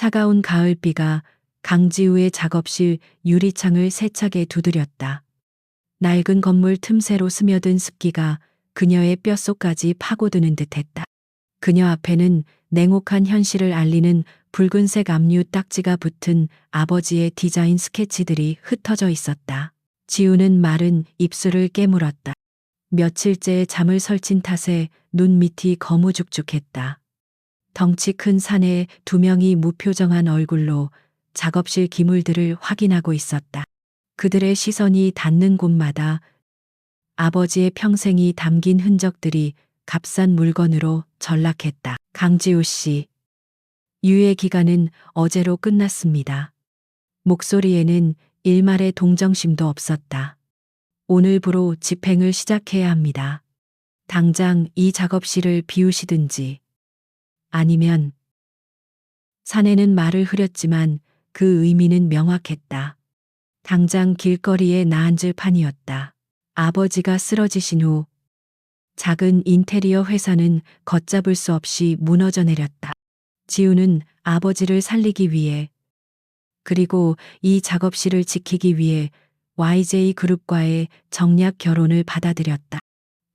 차가운 가을비가 강지우의 작업실 유리창을 세차게 두드렸다. 낡은 건물 틈새로 스며든 습기가 그녀의 뼛속까지 파고드는 듯했다. 그녀 앞에는 냉혹한 현실을 알리는 붉은색 압류 딱지가 붙은 아버지의 디자인 스케치들이 흩어져 있었다. 지우는 마른 입술을 깨물었다. 며칠째 잠을 설친 탓에 눈 밑이 거무죽죽했다. 덩치 큰 사내의 두 명이 무표정한 얼굴로 작업실 기물들을 확인하고 있었다. 그들의 시선이 닿는 곳마다 아버지의 평생이 담긴 흔적들이 값싼 물건으로 전락했다. 강지우 씨. 유예 기간은 어제로 끝났습니다. 목소리에는 일말의 동정심도 없었다. 오늘부로 집행을 시작해야 합니다. 당장 이 작업실을 비우시든지 아니면. 사내는 말을 흐렸지만 그 의미는 명확했다. 당장 길거리에 나앉을 판이었다. 아버지가 쓰러지신 후 작은 인테리어 회사는 걷잡을 수 없이 무너져 내렸다. 지우는 아버지를 살리기 위해 그리고 이 작업실을 지키기 위해 YJ 그룹과의 정략 결혼을 받아들였다.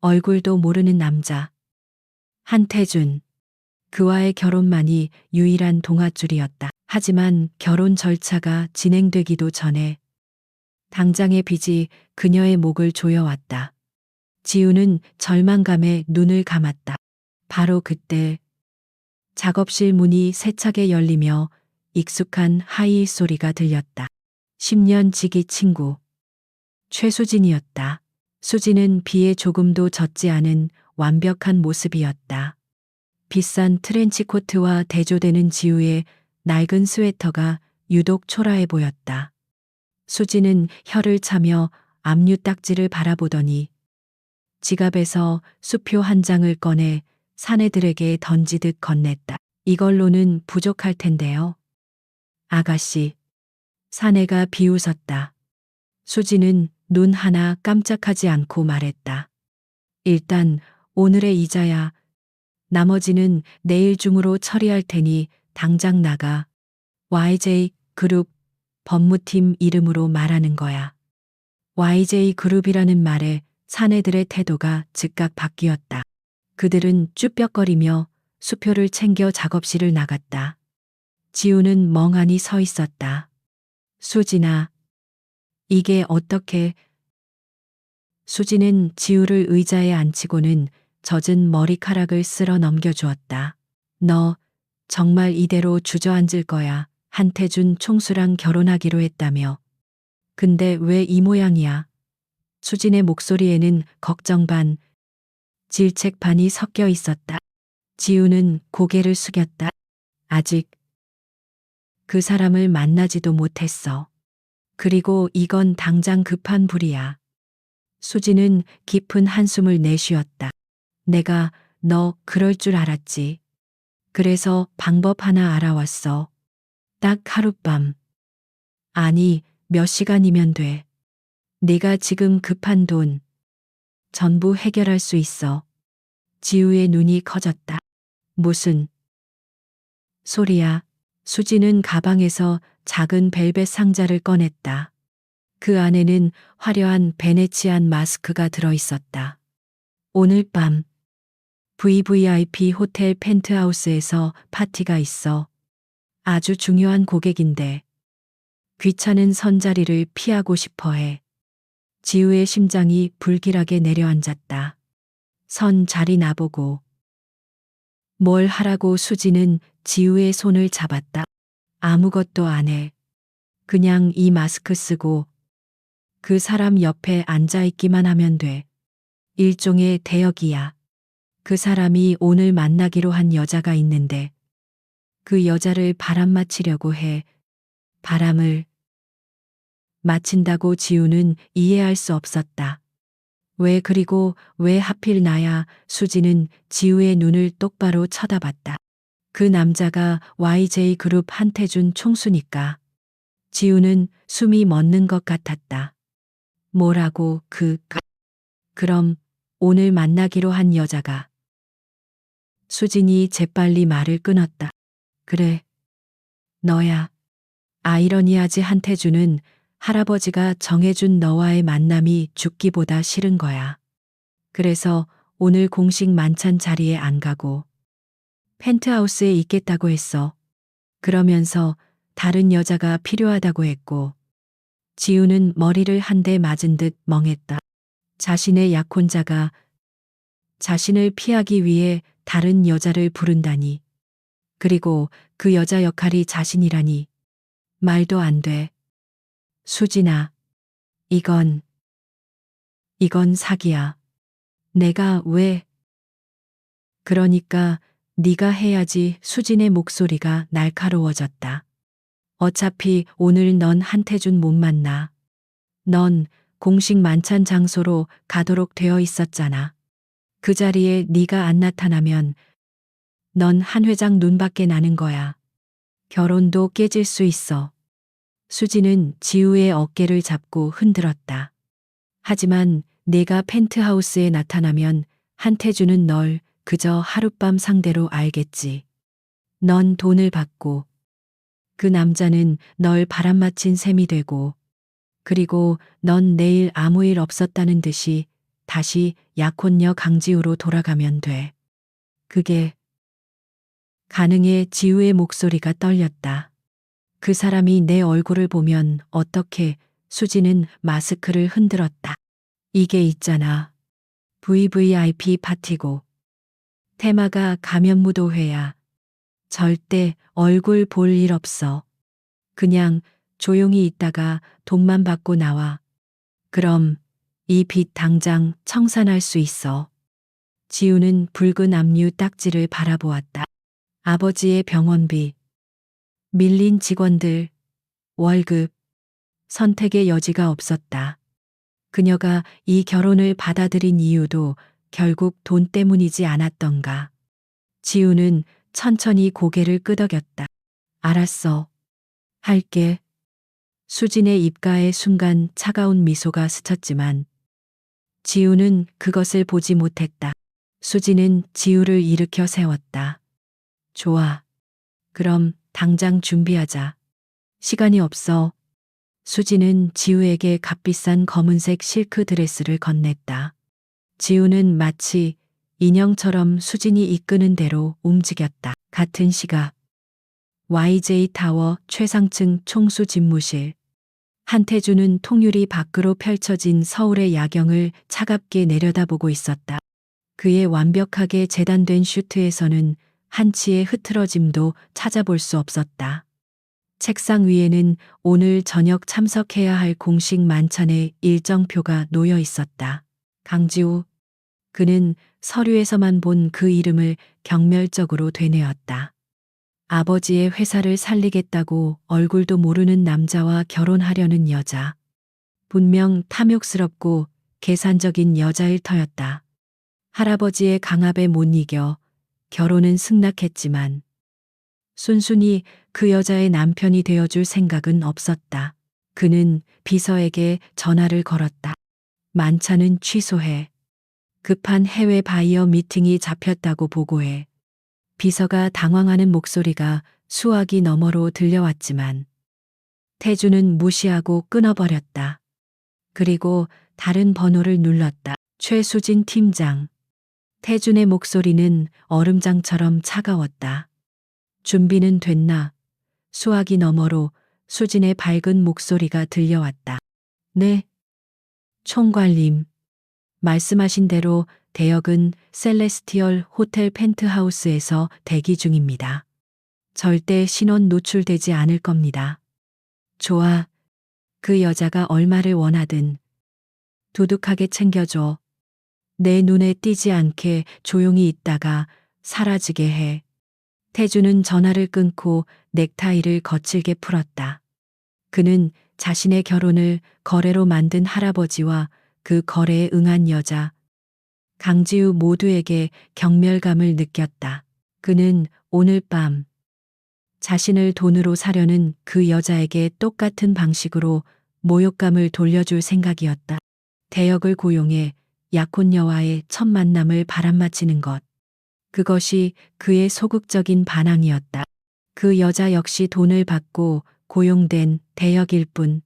얼굴도 모르는 남자. 한태준. 그와의 결혼만이 유일한 동아줄이었다. 하지만 결혼 절차가 진행되기도 전에 당장의 빚이 그녀의 목을 조여왔다. 지우는 절망감에 눈을 감았다. 바로 그때 작업실 문이 세차게 열리며 익숙한 하이힐 소리가 들렸다. 10년 지기 친구 최수진이었다. 수진은 비에 조금도 젖지 않은 완벽한 모습이었다. 비싼 트렌치 코트와 대조되는 지우의 낡은 스웨터가 유독 초라해 보였다. 수진은 혀를 차며 압류 딱지를 바라보더니 지갑에서 수표 한 장을 꺼내 사내들에게 던지듯 건넸다. 이걸로는 부족할 텐데요. 아가씨. 사내가 비웃었다. 수진은 눈 하나 깜짝하지 않고 말했다. 일단 오늘의 이자야. 나머지는 내일 중으로 처리할 테니 당장 나가. YJ 그룹 법무팀 이름으로 말하는 거야. YJ 그룹이라는 말에 사내들의 태도가 즉각 바뀌었다. 그들은 쭈뼛거리며 수표를 챙겨 작업실을 나갔다. 지우는 멍하니 서 있었다. 수진아. 이게 어떻게. 수진은 지우를 의자에 앉히고는 젖은 머리카락을 쓸어 넘겨주었다. 너 정말 이대로 주저앉을 거야. 한태준 총수랑 결혼하기로 했다며. 근데 왜 이 모양이야? 수진의 목소리에는 걱정 반, 질책 반이 섞여 있었다. 지우는 고개를 숙였다. 아직 그 사람을 만나지도 못했어. 그리고 이건 당장 급한 불이야. 수진은 깊은 한숨을 내쉬었다. 내가 너 그럴 줄 알았지. 그래서 방법 하나 알아왔어. 딱 하룻밤. 아니, 몇 시간이면 돼. 네가 지금 급한 돈 전부 해결할 수 있어. 지우의 눈이 커졌다. 무슨 소리야? 수지는 가방에서 작은 벨벳 상자를 꺼냈다. 그 안에는 화려한 베네치안 마스크가 들어 있었다. 오늘 밤 VVIP 호텔 펜트하우스에서 파티가 있어. 아주 중요한 고객인데 귀찮은 선자리를 피하고 싶어 해. 지우의 심장이 불길하게 내려앉았다. 선 자리 나보고. 뭘 하라고. 수지는 지우의 손을 잡았다. 아무것도 안 해. 그냥 이 마스크 쓰고 그 사람 옆에 앉아있기만 하면 돼. 일종의 대역이야. 그 사람이 오늘 만나기로 한 여자가 있는데 그 여자를 바람맞히려고 해. 바람을 맞힌다고. 지우는 이해할 수 없었다. 왜, 그리고 왜 하필 나야? 수지는 지우의 눈을 똑바로 쳐다봤다. 그 남자가 YJ 그룹 한태준 총수니까. 지우는 숨이 멎는 것 같았다. 뭐라고. 그럼 오늘 만나기로 한 여자가. 수진이 재빨리 말을 끊었다. 그래. 너야. 아이러니하지 한태주는 할아버지가 정해준 너와의 만남이 죽기보다 싫은 거야. 그래서 오늘 공식 만찬 자리에 안 가고 펜트하우스에 있겠다고 했어. 그러면서 다른 여자가 필요하다고 했고, 지우는 머리를 한 대 맞은 듯 멍했다. 자신의 약혼자가 자신을 피하기 위해 다른 여자를 부른다니. 그리고 그 여자 역할이 자신이라니. 말도 안 돼. 수진아, 이건 사기야. 내가 왜? 그러니까 네가 해야지. 수진의 목소리가 날카로워졌다. 어차피 오늘 넌 한태준 못 만나. 넌 공식 만찬 장소로 가도록 되어 있었잖아. 그 자리에 네가 안 나타나면 넌 한 회장 눈밖에 나는 거야. 결혼도 깨질 수 있어. 수지는 지우의 어깨를 잡고 흔들었다. 하지만 내가 펜트하우스에 나타나면 한태준은 널 그저 하룻밤 상대로 알겠지. 넌 돈을 받고 그 남자는 널 바람맞힌 셈이 되고, 그리고 넌 내일 아무 일 없었다는 듯이 다시 약혼녀 강지우로 돌아가면 돼. 그게 가능해. 지우의 목소리가 떨렸다. 그 사람이 내 얼굴을 보면 어떻게? 수지는 마스크를 흔들었다. 이게 있잖아. VVIP 파티고 테마가 가면무도회야. 절대 얼굴 볼 일 없어. 그냥 조용히 있다가 돈만 받고 나와. 그럼 이 빚 당장 청산할 수 있어. 지우는 붉은 압류 딱지를 바라보았다. 아버지의 병원비, 밀린 직원들, 월급, 선택의 여지가 없었다. 그녀가 이 결혼을 받아들인 이유도 결국 돈 때문이지 않았던가. 지우는 천천히 고개를 끄덕였다. 알았어. 할게. 수진의 입가에 순간 차가운 미소가 스쳤지만 지우는 그것을 보지 못했다. 수진은 지우를 일으켜 세웠다. 좋아. 그럼 당장 준비하자. 시간이 없어. 수진은 지우에게 값비싼 검은색 실크 드레스를 건넸다. 지우는 마치 인형처럼 수진이 이끄는 대로 움직였다. 같은 시각 YJ타워 최상층 총수 집무실. 한태주는 통유리 밖으로 펼쳐진 서울의 야경을 차갑게 내려다보고 있었다. 그의 완벽하게 재단된 슈트에서는 한치의 흐트러짐도 찾아볼 수 없었다. 책상 위에는 오늘 저녁 참석해야 할 공식 만찬의 일정표가 놓여 있었다. 강지우. 그는 서류에서만 본 그 이름을 경멸적으로 되뇌었다. 아버지의 회사를 살리겠다고 얼굴도 모르는 남자와 결혼하려는 여자. 분명 탐욕스럽고 계산적인 여자일 터였다. 할아버지의 강압에 못 이겨 결혼은 승낙했지만 순순히 그 여자의 남편이 되어줄 생각은 없었다. 그는 비서에게 전화를 걸었다. 만찬은 취소해. 급한 해외 바이어 미팅이 잡혔다고 보고해. 비서가 당황하는 목소리가 수화기 너머로 들려왔지만 태주는 무시하고 끊어버렸다. 그리고 다른 번호를 눌렀다. 최수진 팀장. 태준의 목소리는 얼음장처럼 차가웠다. 준비는 됐나? 수화기 너머로 수진의 밝은 목소리가 들려왔다. 네. 총괄님. 말씀하신 대로 대역은 셀레스티얼 호텔 펜트하우스에서 대기 중입니다. 절대 신원 노출되지 않을 겁니다. 좋아. 그 여자가 얼마를 원하든 두둑하게 챙겨줘. 내 눈에 띄지 않게 조용히 있다가 사라지게 해. 태주는 전화를 끊고 넥타이를 거칠게 풀었다. 그는 자신의 결혼을 거래로 만든 할아버지와 그 거래에 응한 여자, 강지우 모두에게 경멸감을 느꼈다. 그는 오늘 밤 자신을 돈으로 사려는 그 여자에게 똑같은 방식으로 모욕감을 돌려줄 생각이었다. 대역을 고용해 약혼녀와의 첫 만남을 바람맞히는 것. 그것이 그의 소극적인 반항이었다. 그 여자 역시 돈을 받고 고용된 대역일 뿐.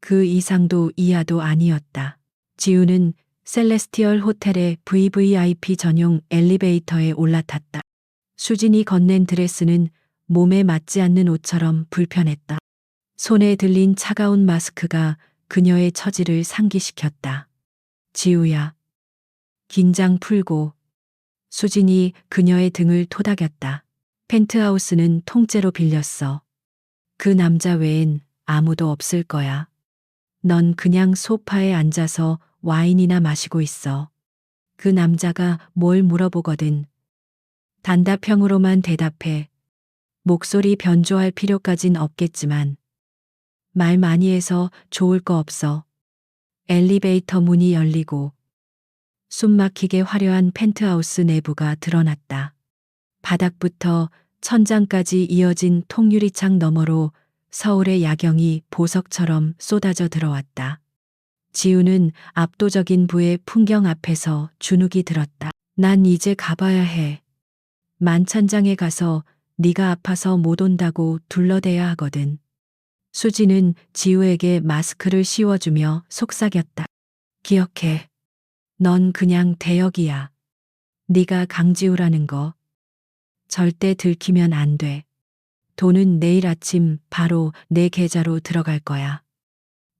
그 이상도 이하도 아니었다. 지우는 셀레스티얼 호텔의 VVIP 전용 엘리베이터에 올라탔다. 수진이 건넨 드레스는 몸에 맞지 않는 옷처럼 불편했다. 손에 들린 차가운 마스크가 그녀의 처지를 상기시켰다. 지우야. 긴장 풀고. 수진이 그녀의 등을 토닥였다. 펜트하우스는 통째로 빌렸어. 그 남자 외엔 아무도 없을 거야. 넌 그냥 소파에 앉아서 와인이나 마시고 있어. 그 남자가 뭘 물어보거든 단답형으로만 대답해. 목소리 변조할 필요까진 없겠지만. 말 많이 해서 좋을 거 없어. 엘리베이터 문이 열리고 숨막히게 화려한 펜트하우스 내부가 드러났다. 바닥부터 천장까지 이어진 통유리창 너머로 서울의 야경이 보석처럼 쏟아져 들어왔다. 지우는 압도적인 부의 풍경 앞에서 주눅이 들었다. 난 이제 가봐야 해. 만찬장에 가서 네가 아파서 못 온다고 둘러대야 하거든. 수지는 지우에게 마스크를 씌워주며 속삭였다. 기억해. 넌 그냥 대역이야. 네가 강지우라는 거. 절대 들키면 안 돼. 돈은 내일 아침 바로 내 계좌로 들어갈 거야.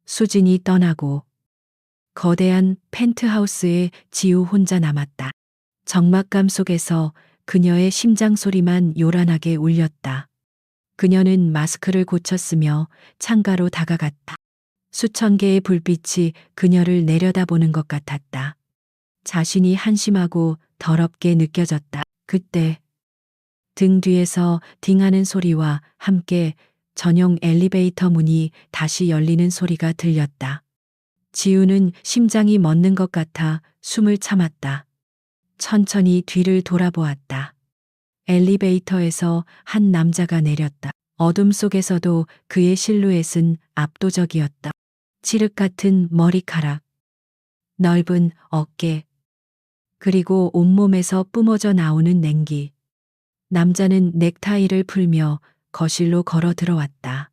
수진이 떠나고 거대한 펜트하우스에 지우 혼자 남았다. 적막감 속에서 그녀의 심장 소리만 요란하게 울렸다. 그녀는 마스크를 고쳤으며 창가로 다가갔다. 수천 개의 불빛이 그녀를 내려다보는 것 같았다. 자신이 한심하고 더럽게 느껴졌다. 그때 등 뒤에서 딩하는 소리와 함께 전용 엘리베이터 문이 다시 열리는 소리가 들렸다. 지우는 심장이 멎는 것 같아 숨을 참았다. 천천히 뒤를 돌아보았다. 엘리베이터에서 한 남자가 내렸다. 어둠 속에서도 그의 실루엣은 압도적이었다. 칠흑 같은 머리카락, 넓은 어깨, 그리고 온몸에서 뿜어져 나오는 냉기. 남자는 넥타이를 풀며 거실로 걸어 들어왔다.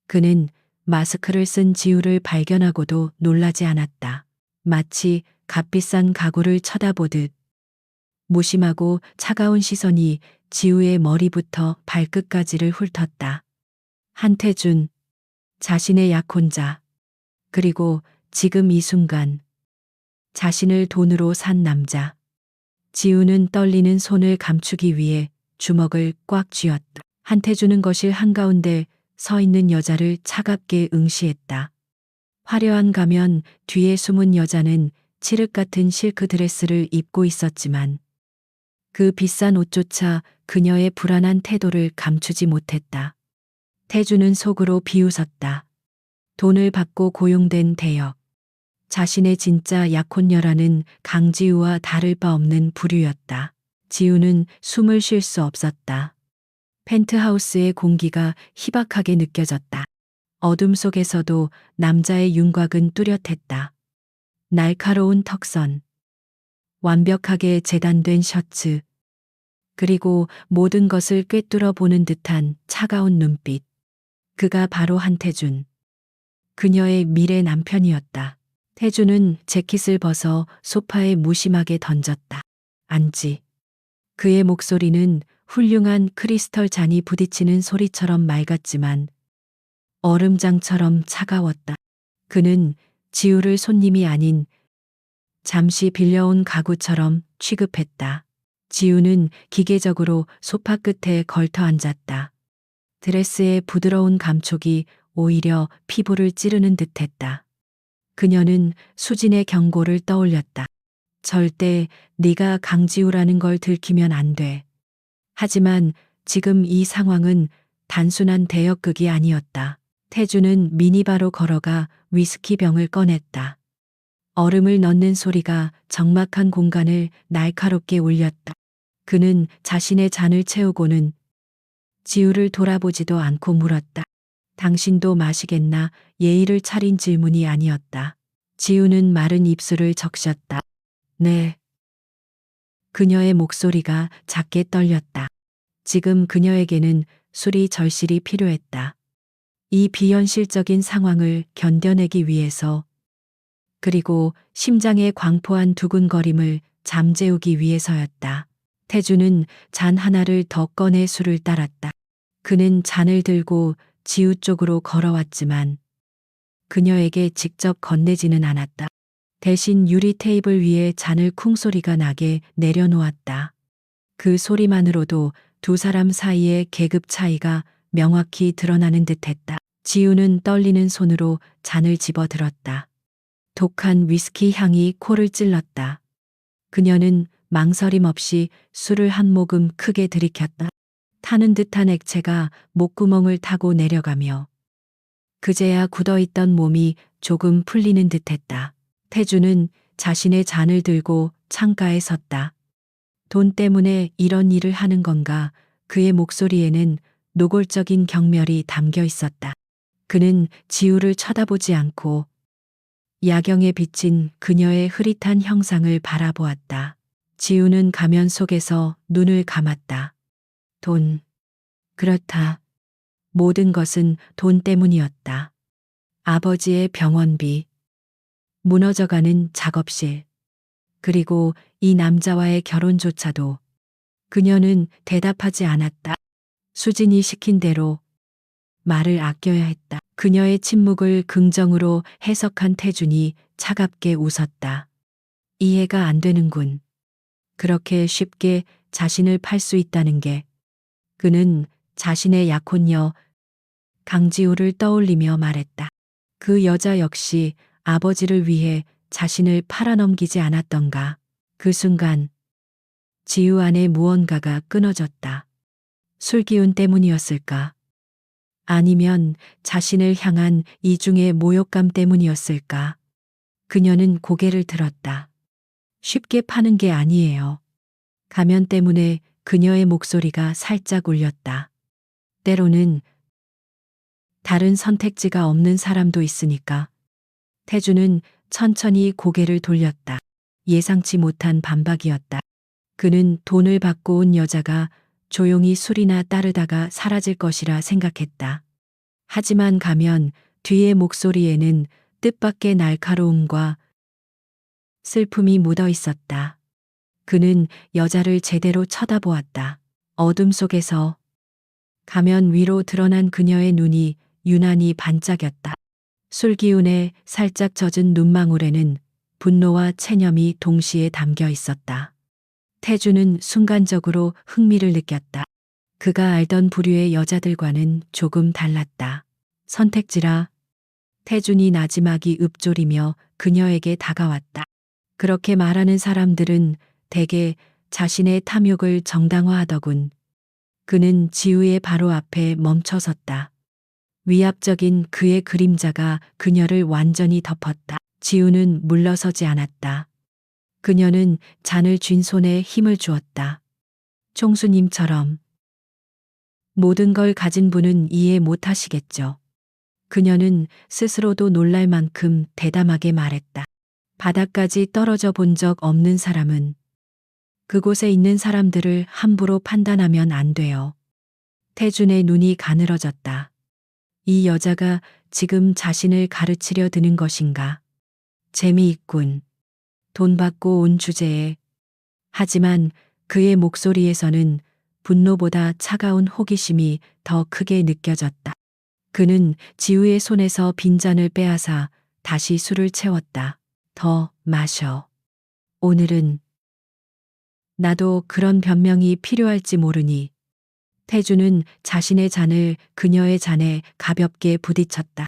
그는 마스크를 쓴 지우를 발견하고도 놀라지 않았다. 마치 값비싼 가구를 쳐다보듯 무심하고 차가운 시선이 지우의 머리부터 발끝까지를 훑었다. 한태준, 자신의 약혼자, 그리고 지금 이 순간 자신을 돈으로 산 남자. 지우는 떨리는 손을 감추기 위해 주먹을 꽉 쥐었다. 한태준은 거실 한가운데 서 있는 여자를 차갑게 응시했다. 화려한 가면 뒤에 숨은 여자는 칠흑 같은 실크 드레스를 입고 있었지만 그 비싼 옷조차 그녀의 불안한 태도를 감추지 못했다. 태준은 속으로 비웃었다. 돈을 받고 고용된 대역. 자신의 진짜 약혼녀라는 강지우와 다를 바 없는 부류였다. 지우는 숨을 쉴 수 없었다. 펜트하우스의 공기가 희박하게 느껴졌다. 어둠 속에서도 남자의 윤곽은 뚜렷했다. 날카로운 턱선, 완벽하게 재단된 셔츠, 그리고 모든 것을 꿰뚫어 보는 듯한 차가운 눈빛. 그가 바로 한태준. 그녀의 미래 남편이었다. 태준은 재킷을 벗어 소파에 무심하게 던졌다. 앉지. 그의 목소리는 훌륭한 크리스털 잔이 부딪히는 소리처럼 맑았지만 얼음장처럼 차가웠다. 그는 지우를 손님이 아닌 잠시 빌려온 가구처럼 취급했다. 지우는 기계적으로 소파 끝에 걸터 앉았다. 드레스의 부드러운 감촉이 오히려 피부를 찌르는 듯했다. 그녀는 수진의 경고를 떠올렸다. 절대 네가 강지우라는 걸 들키면 안 돼. 하지만 지금 이 상황은 단순한 대역극이 아니었다. 태주는 미니바로 걸어가 위스키 병을 꺼냈다. 얼음을 넣는 소리가 적막한 공간을 날카롭게 울렸다. 그는 자신의 잔을 채우고는 지우를 돌아보지도 않고 물었다. 당신도 마시겠나? 예의를 차린 질문이 아니었다. 지우는 마른 입술을 적셨다. 네. 그녀의 목소리가 작게 떨렸다. 지금 그녀에게는 술이 절실히 필요했다. 이 비현실적인 상황을 견뎌내기 위해서, 그리고 심장의 광포한 두근거림을 잠재우기 위해서였다. 태주는 잔 하나를 더 꺼내 술을 따랐다. 그는 잔을 들고 지우 쪽으로 걸어왔지만 그녀에게 직접 건네지는 않았다. 대신 유리 테이블 위에 잔을 쿵 소리가 나게 내려놓았다. 그 소리만으로도 두 사람 사이의 계급 차이가 명확히 드러나는 듯했다. 지우는 떨리는 손으로 잔을 집어들었다. 독한 위스키 향이 코를 찔렀다. 그녀는 망설임 없이 술을 한 모금 크게 들이켰다. 타는 듯한 액체가 목구멍을 타고 내려가며 그제야 굳어있던 몸이 조금 풀리는 듯했다. 태주는 자신의 잔을 들고 창가에 섰다. 돈 때문에 이런 일을 하는 건가? 그의 목소리에는 노골적인 경멸이 담겨 있었다. 그는 지우를 쳐다보지 않고 야경에 비친 그녀의 흐릿한 형상을 바라보았다. 지우는 가면 속에서 눈을 감았다. 돈. 그렇다. 모든 것은 돈 때문이었다. 아버지의 병원비, 무너져가는 작업실, 그리고 이 남자와의 결혼조차도. 그녀는 대답하지 않았다. 수진이 시킨 대로 말을 아껴야 했다. 그녀의 침묵을 긍정으로 해석한 태준이 차갑게 웃었다. 이해가 안 되는군. 그렇게 쉽게 자신을 팔 수 있다는 게. 그는 자신의 약혼녀 강지우를 떠올리며 말했다. 그 여자 역시 아버지를 위해 자신을 팔아넘기지 않았던가. 그 순간 지우 안에 무언가가 끊어졌다. 술기운 때문이었을까? 아니면 자신을 향한 이중의 모욕감 때문이었을까? 그녀는 고개를 들었다. 쉽게 파는 게 아니에요. 가면 때문에 그녀의 목소리가 살짝 울렸다. 때로는 다른 선택지가 없는 사람도 있으니까. 태주는 천천히 고개를 돌렸다. 예상치 못한 반박이었다. 그는 돈을 받고 온 여자가 조용히 술이나 따르다가 사라질 것이라 생각했다. 하지만 가면 뒤의 목소리에는 뜻밖의 날카로움과 슬픔이 묻어 있었다. 그는 여자를 제대로 쳐다보았다. 어둠 속에서 가면 위로 드러난 그녀의 눈이 유난히 반짝였다. 술기운에 살짝 젖은 눈망울에는 분노와 체념이 동시에 담겨 있었다. 태주는 순간적으로 흥미를 느꼈다. 그가 알던 부류의 여자들과는 조금 달랐다. 선택지라. 태준이 나지막이 읊조리며 그녀에게 다가왔다. 그렇게 말하는 사람들은 대개 자신의 탐욕을 정당화하더군. 그는 지우의 바로 앞에 멈춰섰다. 위압적인 그의 그림자가 그녀를 완전히 덮었다. 지우는 물러서지 않았다. 그녀는 잔을 쥔 손에 힘을 주었다. 총수님처럼. 모든 걸 가진 분은 이해 못하시겠죠. 그녀는 스스로도 놀랄 만큼 대담하게 말했다. 바닥까지 떨어져 본 적 없는 사람은 그곳에 있는 사람들을 함부로 판단하면 안 돼요. 태준의 눈이 가늘어졌다. 이 여자가 지금 자신을 가르치려 드는 것인가? 재미있군. 돈 받고 온 주제에. 하지만 그의 목소리에서는 분노보다 차가운 호기심이 더 크게 느껴졌다. 그는 지우의 손에서 빈잔을 빼앗아 다시 술을 채웠다. 더 마셔. 오늘은. 나도 그런 변명이 필요할지 모르니. 태주는 자신의 잔을 그녀의 잔에 가볍게 부딪혔다.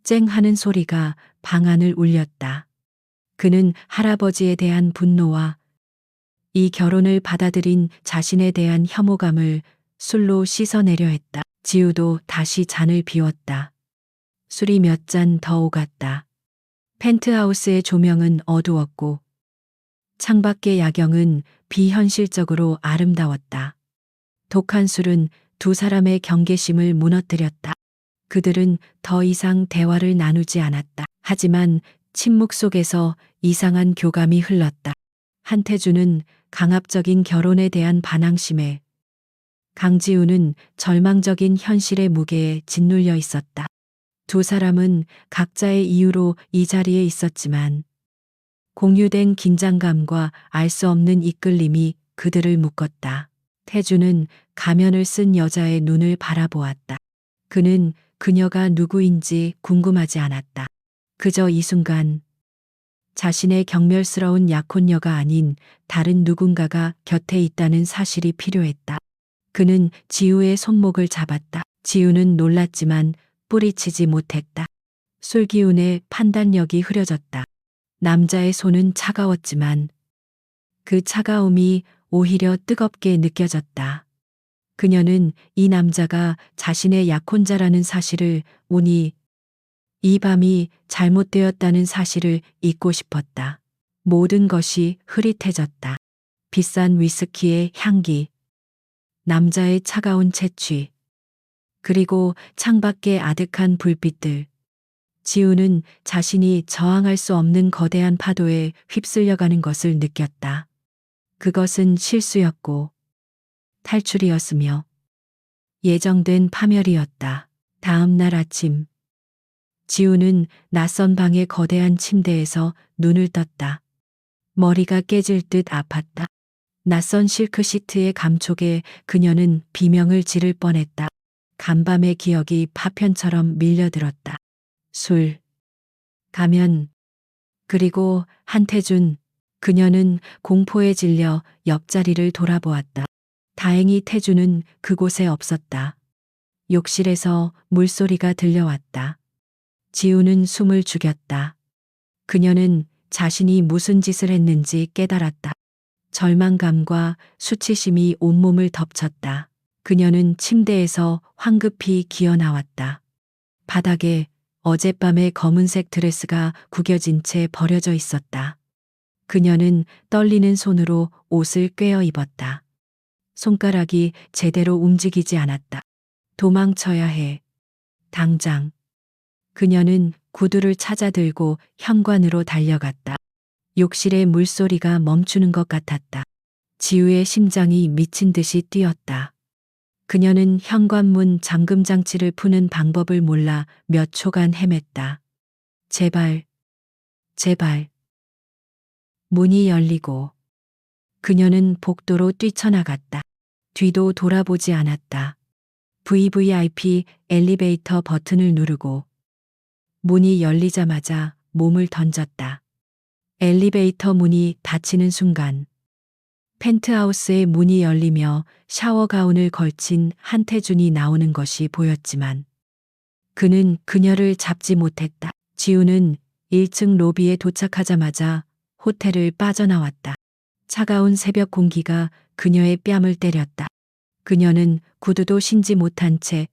쨍 하는 소리가 방 안을 울렸다. 그는 할아버지에 대한 분노와 이 결혼을 받아들인 자신에 대한 혐오감을 술로 씻어내려 했다. 지우도 다시 잔을 비웠다. 술이 몇 잔 더 오갔다. 펜트하우스의 조명은 어두웠고 창밖의 야경은 비현실적으로 아름다웠다. 독한 술은 두 사람의 경계심을 무너뜨렸다. 그들은 더 이상 대화를 나누지 않았다. 하지만 침묵 속에서 이상한 교감이 흘렀다. 한태주는 강압적인 결혼에 대한 반항심에 강지우는 절망적인 현실의 무게에 짓눌려 있었다. 두 사람은 각자의 이유로 이 자리에 있었지만 공유된 긴장감과 알 수 없는 이끌림이 그들을 묶었다. 태주는 가면을 쓴 여자의 눈을 바라보았다. 그는 그녀가 누구인지 궁금하지 않았다. 그저 이 순간 자신의 경멸스러운 약혼녀가 아닌 다른 누군가가 곁에 있다는 사실이 필요했다. 그는 지우의 손목을 잡았다. 지우는 놀랐지만 뿌리치지 못했다. 술기운에 판단력이 흐려졌다. 남자의 손은 차가웠지만 그 차가움이 오히려 뜨겁게 느껴졌다. 그녀는 이 남자가 자신의 약혼자라는 사실을 오니 이 밤이 잘못되었다는 사실을 잊고 싶었다. 모든 것이 흐릿해졌다. 비싼 위스키의 향기, 남자의 차가운 채취, 그리고 창밖의 아득한 불빛들. 지우는 자신이 저항할 수 없는 거대한 파도에 휩쓸려가는 것을 느꼈다. 그것은 실수였고 탈출이었으며 예정된 파멸이었다. 다음 날 아침, 지우는 낯선 방의 거대한 침대에서 눈을 떴다. 머리가 깨질 듯 아팠다. 낯선 실크 시트의 감촉에 그녀는 비명을 지를 뻔했다. 간밤의 기억이 파편처럼 밀려들었다. 술, 가면, 그리고 한태준. 그녀는 공포에 질려 옆자리를 돌아보았다. 다행히 태준은 그곳에 없었다. 욕실에서 물소리가 들려왔다. 지우는 숨을 죽였다. 그녀는 자신이 무슨 짓을 했는지 깨달았다. 절망감과 수치심이 온몸을 덮쳤다. 그녀는 침대에서 황급히 기어 나왔다. 바닥에 어젯밤의 검은색 드레스가 구겨진 채 버려져 있었다. 그녀는 떨리는 손으로 옷을 꿰어 입었다. 손가락이 제대로 움직이지 않았다. 도망쳐야 해. 당장. 그녀는 구두를 찾아 들고 현관으로 달려갔다. 욕실의 물소리가 멈추는 것 같았다. 지우의 심장이 미친 듯이 뛰었다. 그녀는 현관문 잠금 장치를 푸는 방법을 몰라 몇 초간 헤맸다. 제발, 제발. 문이 열리고 그녀는 복도로 뛰쳐나갔다. 뒤도 돌아보지 않았다. VVIP 엘리베이터 버튼을 누르고 문이 열리자마자 몸을 던졌다. 엘리베이터 문이 닫히는 순간 펜트하우스의 문이 열리며 샤워 가운을 걸친 한태준이 나오는 것이 보였지만 그는 그녀를 잡지 못했다. 지우는 1층 로비에 도착하자마자 호텔을 빠져나왔다. 차가운 새벽 공기가 그녀의 뺨을 때렸다. 그녀는 구두도 신지 못한 채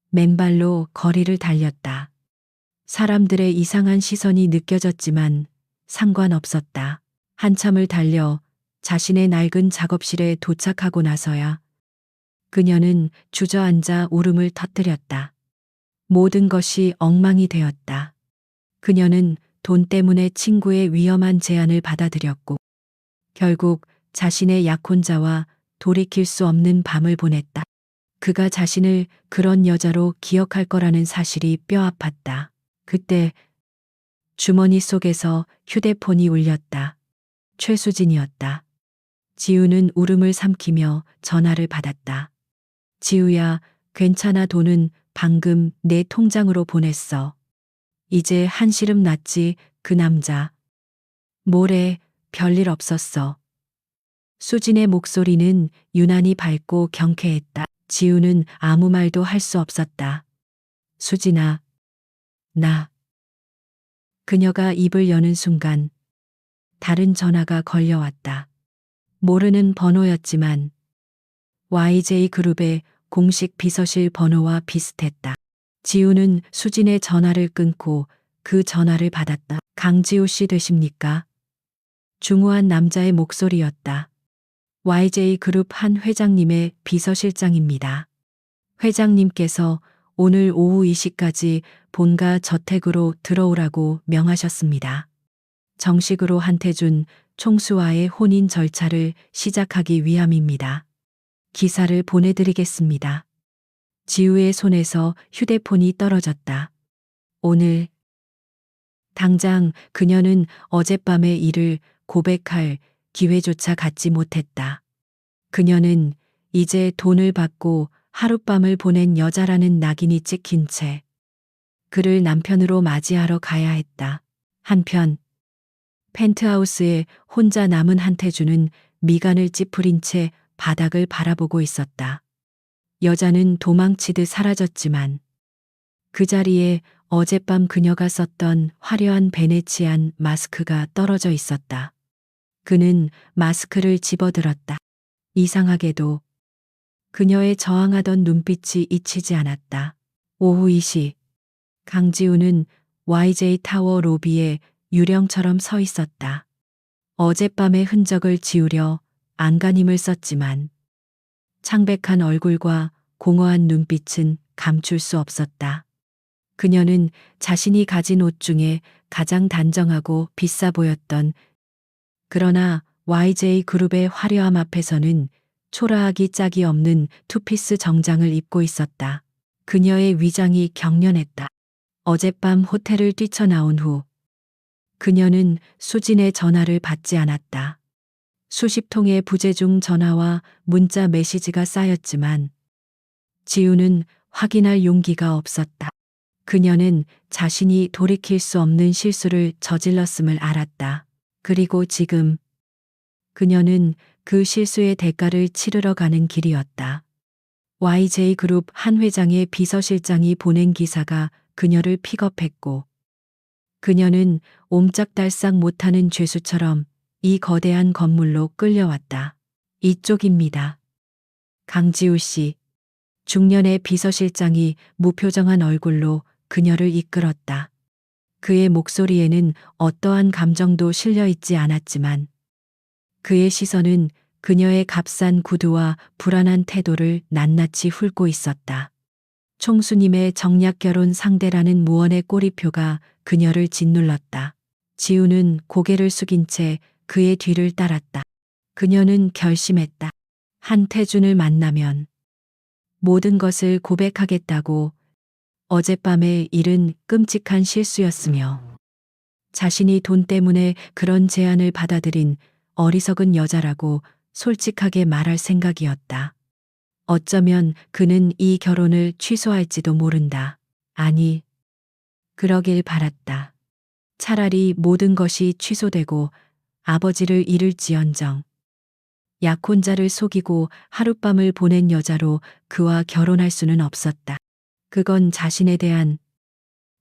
맨발로 거리를 달렸다. 사람들의 이상한 시선이 느껴졌지만 상관없었다. 한참을 달려 자신의 낡은 작업실에 도착하고 나서야 그녀는 주저앉아 울음을 터뜨렸다. 모든 것이 엉망이 되었다. 그녀는 돈 때문에 친구의 위험한 제안을 받아들였고 결국 자신의 약혼자와 돌이킬 수 없는 밤을 보냈다. 그가 자신을 그런 여자로 기억할 거라는 사실이 뼈아팠다. 그때 주머니 속에서 휴대폰이 울렸다. 최수진이었다. 지우는 울음을 삼키며 전화를 받았다. 지우야, 괜찮아. 돈은 방금 내 통장으로 보냈어. 이제 한시름 났지. 그 남자. 뭐래, 별일 없었어. 수진의 목소리는 유난히 밝고 경쾌했다. 지우는 아무 말도 할 수 없었다. 수진아, 나. 그녀가 입을 여는 순간 다른 전화가 걸려왔다. 모르는 번호였지만 YJ그룹의 공식 비서실 번호와 비슷했다. 지우는 수진의 전화를 끊고 그 전화를 받았다. 강지우 씨 되십니까? 중후한 남자의 목소리였다. YJ그룹 한 회장님의 비서실장입니다. 회장님께서 오늘 오후 2시까지 본가 저택으로 들어오라고 명하셨습니다. 정식으로 한태준 총수와의 혼인 절차를 시작하기 위함입니다. 기사를 보내드리겠습니다. 지우의 손에서 휴대폰이 떨어졌다. 오늘 당장 그녀는 어젯밤의 일을 고백할 기회조차 갖지 못했다. 그녀는 이제 돈을 받고 하룻밤을 보낸 여자라는 낙인이 찍힌 채 그를 남편으로 맞이하러 가야 했다. 한편 펜트하우스에 혼자 남은 한태주는 미간을 찌푸린 채 바닥을 바라보고 있었다. 여자는 도망치듯 사라졌지만 그 자리에 어젯밤 그녀가 썼던 화려한 베네치안 마스크가 떨어져 있었다. 그는 마스크를 집어들었다. 이상하게도 그녀의 저항하던 눈빛이 잊히지 않았다. 오후 2시 강지우는 YJ 타워 로비에 유령처럼 서 있었다. 어젯밤의 흔적을 지우려 안간힘을 썼지만 창백한 얼굴과 공허한 눈빛은 감출 수 없었다. 그녀는 자신이 가진 옷 중에 가장 단정하고 비싸 보였던, 그러나 YJ 그룹의 화려함 앞에서는 초라하기 짝이 없는 투피스 정장을 입고 있었다. 그녀의 위장이 경련했다. 어젯밤 호텔을 뛰쳐나온 후 그녀는 수진의 전화를 받지 않았다. 수십 통의 부재중 전화와 문자 메시지가 쌓였지만 지우는 확인할 용기가 없었다. 그녀는 자신이 돌이킬 수 없는 실수를 저질렀음을 알았다. 그리고 지금 그녀는 그 실수의 대가를 치르러 가는 길이었다. YJ 그룹 한 회장의 비서실장이 보낸 기사가 그녀를 픽업했고 그녀는 옴짝달싹 못하는 죄수처럼 이 거대한 건물로 끌려왔다. 이쪽입니다. 강지우 씨. 중년의 비서실장이 무표정한 얼굴로 그녀를 이끌었다. 그의 목소리에는 어떠한 감정도 실려 있지 않았지만 그의 시선은 그녀의 값싼 구두와 불안한 태도를 낱낱이 훑고 있었다. 총수님의 정략 결혼 상대라는 무언의 꼬리표가 그녀를 짓눌렀다. 지우는 고개를 숙인 채 그의 뒤를 따랐다. 그녀는 결심했다. 한태준을 만나면 모든 것을 고백하겠다고. 어젯밤의 일은 끔찍한 실수였으며 자신이 돈 때문에 그런 제안을 받아들인 어리석은 여자라고 솔직하게 말할 생각이었다. 어쩌면 그는 이 결혼을 취소할지도 모른다. 아니, 그러길 바랐다. 차라리 모든 것이 취소되고 아버지를 잃을지언정 약혼자를 속이고 하룻밤을 보낸 여자로 그와 결혼할 수는 없었다. 그건 자신에 대한,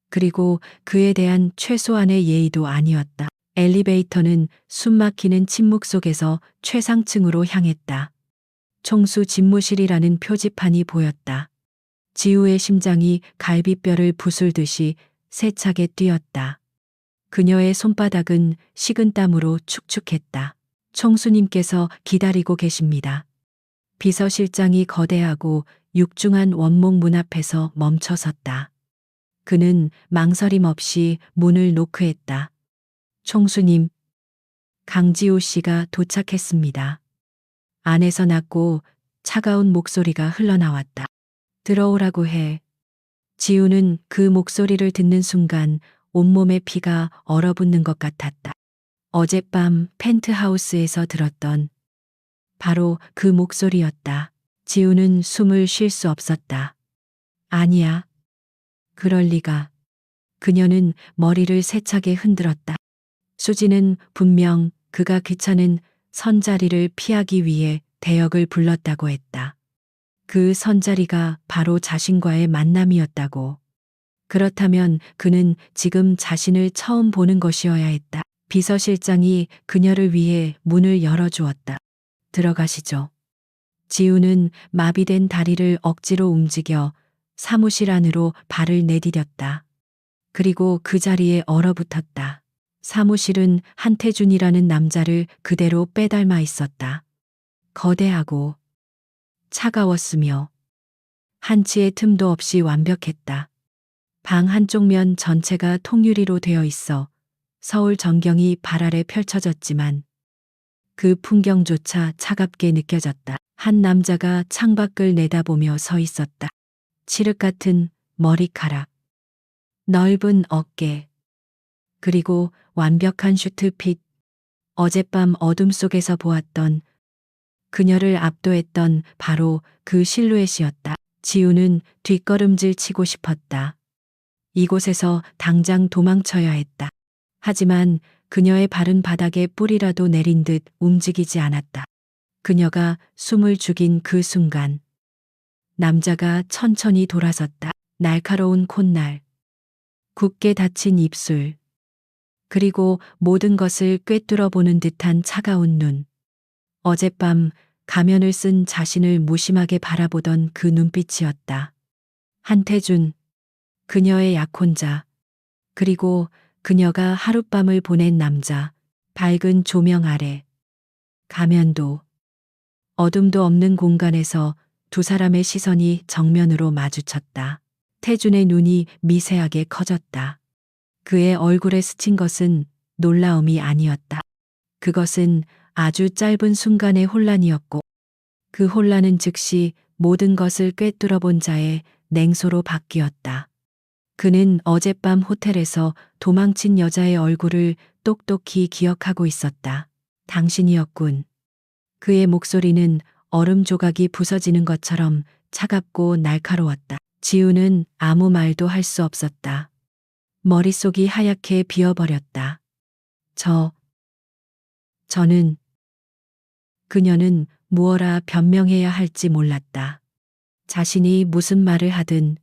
그리고 그에 대한 최소한의 예의도 아니었다. 엘리베이터는 숨막히는 침묵 속에서 최상층으로 향했다. 총수 집무실이라는 표지판이 보였다. 지우의 심장이 갈비뼈를 부술듯이 세차게 뛰었다. 그녀의 손바닥은 식은땀으로 축축했다. 총수님께서 기다리고 계십니다. 비서실장이 거대하고 육중한 원목 문 앞에서 멈춰섰다. 그는 망설임 없이 문을 노크했다. 총수님, 강지우 씨가 도착했습니다. 안에서 낮고 차가운 목소리가 흘러나왔다. 들어오라고 해. 지우는 그 목소리를 듣는 순간 온몸의 피가 얼어붙는 것 같았다. 어젯밤 펜트하우스에서 들었던 바로 그 목소리였다. 지우는 숨을 쉴 수 없었다. 아니야. 그럴 리가. 그녀는 머리를 세차게 흔들었다. 수지는 분명 그가 귀찮은 선자리를 피하기 위해 대역을 불렀다고 했다. 그 선자리가 바로 자신과의 만남이었다고. 그렇다면 그는 지금 자신을 처음 보는 것이어야 했다. 비서실장이 그녀를 위해 문을 열어주었다. 들어가시죠. 지우는 마비된 다리를 억지로 움직여 사무실 안으로 발을 내디뎠다. 그리고 그 자리에 얼어붙었다. 사무실은 한태준이라는 남자를 그대로 빼닮아 있었다. 거대하고 차가웠으며 한치의 틈도 없이 완벽했다. 방 한쪽 면 전체가 통유리로 되어 있어 서울 전경이 발 아래 펼쳐졌지만 그 풍경조차 차갑게 느껴졌다. 한 남자가 창밖을 내다보며 서 있었다. 칠흑 같은 머리카락, 넓은 어깨, 그리고 완벽한 슈트핏. 어젯밤 어둠 속에서 보았던 그녀를 압도했던 바로 그 실루엣이었다. 지우는 뒷걸음질 치고 싶었다. 이곳에서 당장 도망쳐야 했다. 하지만 그녀의 발은 바닥에 뿌리라도 내린 듯 움직이지 않았다. 그녀가 숨을 죽인 그 순간 남자가 천천히 돌아섰다. 날카로운 콧날, 굳게 닫힌 입술, 그리고 모든 것을 꿰뚫어 보는 듯한 차가운 눈. 어젯밤 가면을 쓴 자신을 무심하게 바라보던 그 눈빛이었다. 한태준, 그녀의 약혼자, 그리고 그녀가 하룻밤을 보낸 남자. 밝은 조명 아래, 가면도, 어둠도 없는 공간에서 두 사람의 시선이 정면으로 마주쳤다. 태준의 눈이 미세하게 커졌다. 그의 얼굴에 스친 것은 놀라움이 아니었다. 그것은 아주 짧은 순간의 혼란이었고, 그 혼란은 즉시 모든 것을 꿰뚫어 본 자의 냉소로 바뀌었다. 그는 어젯밤 호텔에서 도망친 여자의 얼굴을 똑똑히 기억하고 있었다. 당신이었군. 그의 목소리는 얼음 조각이 부서지는 것처럼 차갑고 날카로웠다. 지우는 아무 말도 할 수 없었다. 머릿속이 하얗게 비어버렸다. 저는, 그녀는 무어라 변명해야 할지 몰랐다. 자신이 무슨 말을 하든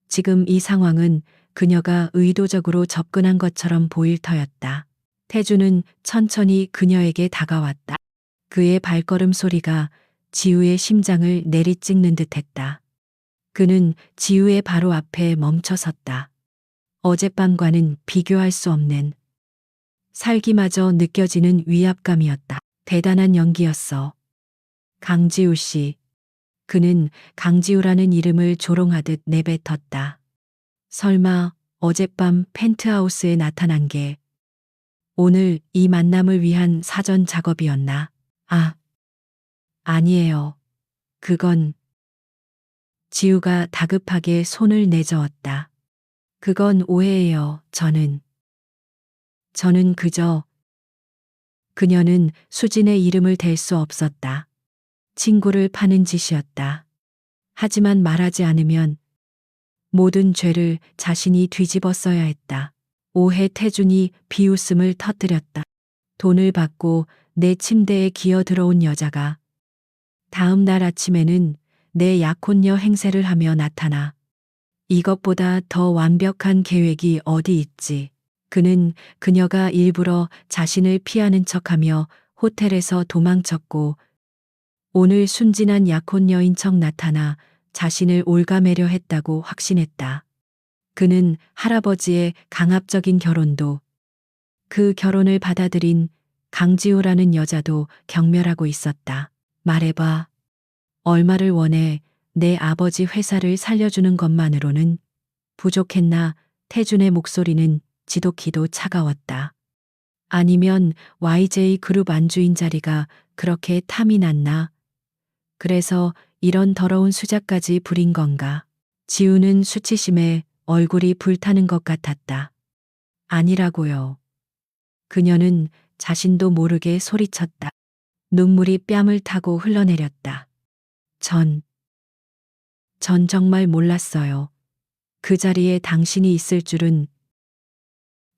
지금 이 상황은 그녀가 의도적으로 접근한 것처럼 보일 터였다. 태주는 천천히 그녀에게 다가왔다. 그의 발걸음 소리가 지우의 심장을 내리찍는 듯했다. 그는 지우의 바로 앞에 멈춰섰다. 어젯밤과는 비교할 수 없는 살기마저 느껴지는 위압감이었다. 대단한 연기였어. 강지우 씨. 그는 강지우라는 이름을 조롱하듯 내뱉었다. 설마 어젯밤 펜트하우스에 나타난 게 오늘 이 만남을 위한 사전 작업이었나? 아니에요. 그건 지우가 다급하게 손을 내저었다. 그건 오해예요. 저는 그저 그녀는 수진의 이름을 댈 수 없었다. 친구를 파는 짓이었다. 하지만 말하지 않으면 모든 죄를 자신이 뒤집어 써야 했다. 오해. 태준이 비웃음을 터뜨렸다. 돈을 받고 내 침대에 기어 들어온 여자가 다음 날 아침에는 내 약혼녀 행세를 하며 나타나. 이것보다 더 완벽한 계획이 어디 있지. 그는 그녀가 일부러 자신을 피하는 척하며 호텔에서 도망쳤고 오늘 순진한 약혼녀인 척 나타나 자신을 올가매려 했다고 확신했다. 그는 할아버지의 강압적인 결혼도 그 결혼을 받아들인 강지우라는 여자도 경멸하고 있었다. 말해봐. 얼마를 원해. 내 아버지 회사를 살려주는 것만으로는 부족했나? 태준의 목소리는 지독히도 차가웠다. 아니면 YJ 그룹 안주인 자리가 그렇게 탐이 났나? 그래서 이런 더러운 수작까지 부린 건가? 지우는 수치심에 얼굴이 불타는 것 같았다. 아니라고요. 그녀는 자신도 모르게 소리쳤다. 눈물이 뺨을 타고 흘러내렸다. 전 정말 몰랐어요. 그 자리에 당신이 있을 줄은.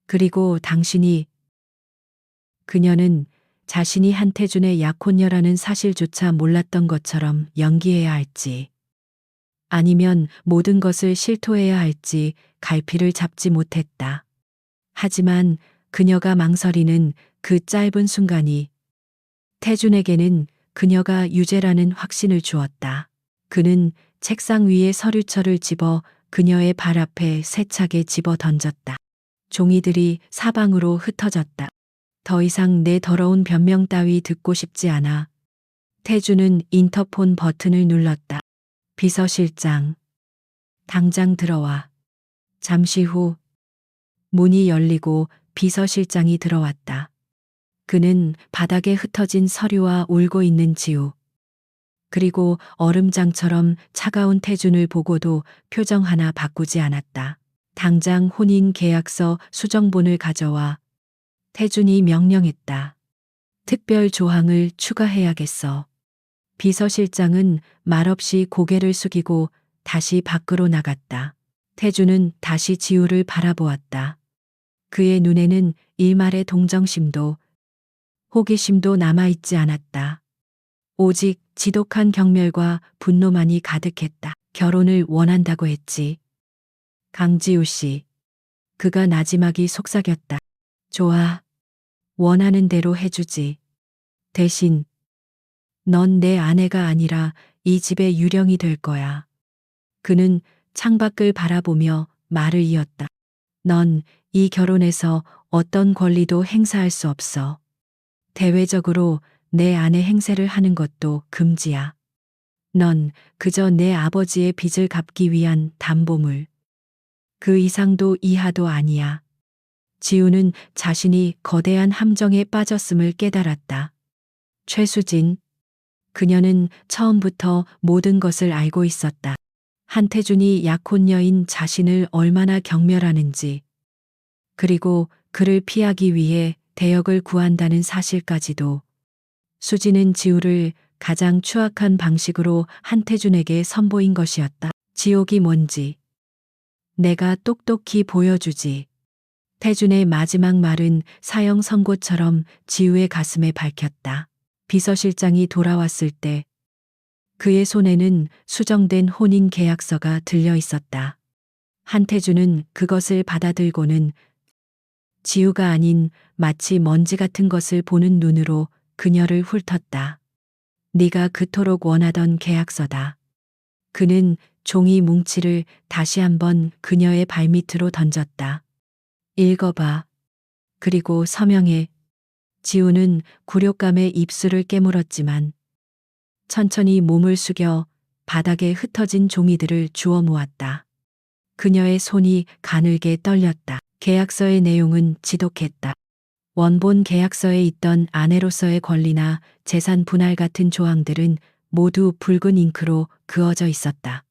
그리고 당신이. 그녀는 자신이 한태준의 약혼녀라는 사실조차 몰랐던 것처럼 연기해야 할지, 아니면 모든 것을 실토해야 할지 갈피를 잡지 못했다. 하지만 그녀가 망설이는 그 짧은 순간이 태준에게는 그녀가 유죄라는 확신을 주었다. 그는 책상 위에 서류철을 집어 그녀의 발 앞에 세차게 집어 던졌다. 종이들이 사방으로 흩어졌다. 더 이상 내 더러운 변명 따위 듣고 싶지 않아. 태주는 인터폰 버튼을 눌렀다. 비서실장. 당장 들어와. 잠시 후 문이 열리고 비서실장이 들어왔다. 그는 바닥에 흩어진 서류와 울고 있는 지우, 그리고 얼음장처럼 차가운 태준을 보고도 표정 하나 바꾸지 않았다. 당장 혼인 계약서 수정본을 가져와. 태준이 명령했다. 특별 조항을 추가해야겠어. 비서실장은 말없이 고개를 숙이고 다시 밖으로 나갔다. 태준은 다시 지우를 바라보았다. 그의 눈에는 일말의 동정심도 호기심도 남아있지 않았다. 오직 지독한 경멸과 분노만이 가득했다. 결혼을 원한다고 했지. 강지우 씨. 그가 나지막이 속삭였다. 좋아. 원하는 대로 해주지. 대신 넌 내 아내가 아니라 이 집의 유령이 될 거야. 그는 창밖을 바라보며 말을 이었다. 넌 이 결혼에서 어떤 권리도 행사할 수 없어. 대외적으로 내 아내 행세를 하는 것도 금지야. 넌 그저 내 아버지의 빚을 갚기 위한 담보물. 그 이상도 이하도 아니야. 지우는 자신이 거대한 함정에 빠졌음을 깨달았다. 최수진. 그녀는 처음부터 모든 것을 알고 있었다. 한태준이 약혼녀인 자신을 얼마나 경멸하는지, 그리고 그를 피하기 위해 대역을 구한다는 사실까지도. 수지는 지우를 가장 추악한 방식으로 한태준에게 선보인 것이었다. 지옥이 뭔지 내가 똑똑히 보여주지. 태준의 마지막 말은 사형 선고처럼 지우의 가슴에 박혔다. 비서실장이 돌아왔을 때 그의 손에는 수정된 혼인 계약서가 들려 있었다. 한태준은 그것을 받아들고는 지우가 아닌 마치 먼지 같은 것을 보는 눈으로 그녀를 훑었다. 네가 그토록 원하던 계약서다. 그는 종이 뭉치를 다시 한번 그녀의 발밑으로 던졌다. 읽어봐. 그리고 서명해. 지우는 굴욕감에 입술을 깨물었지만 천천히 몸을 숙여 바닥에 흩어진 종이들을 주워 모았다. 그녀의 손이 가늘게 떨렸다. 계약서의 내용은 지독했다. 원본 계약서에 있던 아내로서의 권리나 재산 분할 같은 조항들은 모두 붉은 잉크로 그어져 있었다.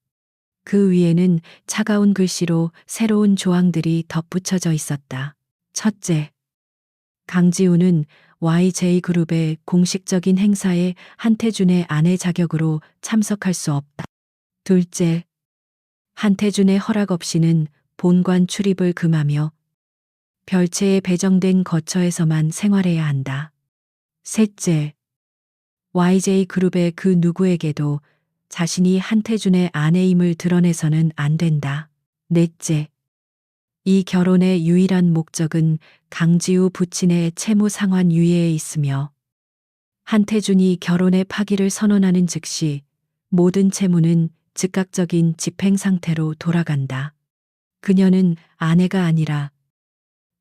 그 위에는 차가운 글씨로 새로운 조항들이 덧붙여져 있었다. 첫째, 강지우는 YJ그룹의 공식적인 행사에 한태준의 아내 자격으로 참석할 수 없다. 둘째, 한태준의 허락 없이는 본관 출입을 금하며 별채에 배정된 거처에서만 생활해야 한다. 셋째, YJ그룹의 그 누구에게도 자신이 한태준의 아내임을 드러내서는 안 된다. 넷째, 이 결혼의 유일한 목적은 강지우 부친의 채무 상환 유예에 있으며 한태준이 결혼의 파기를 선언하는 즉시 모든 채무는 즉각적인 집행 상태로 돌아간다. 그녀는 아내가 아니라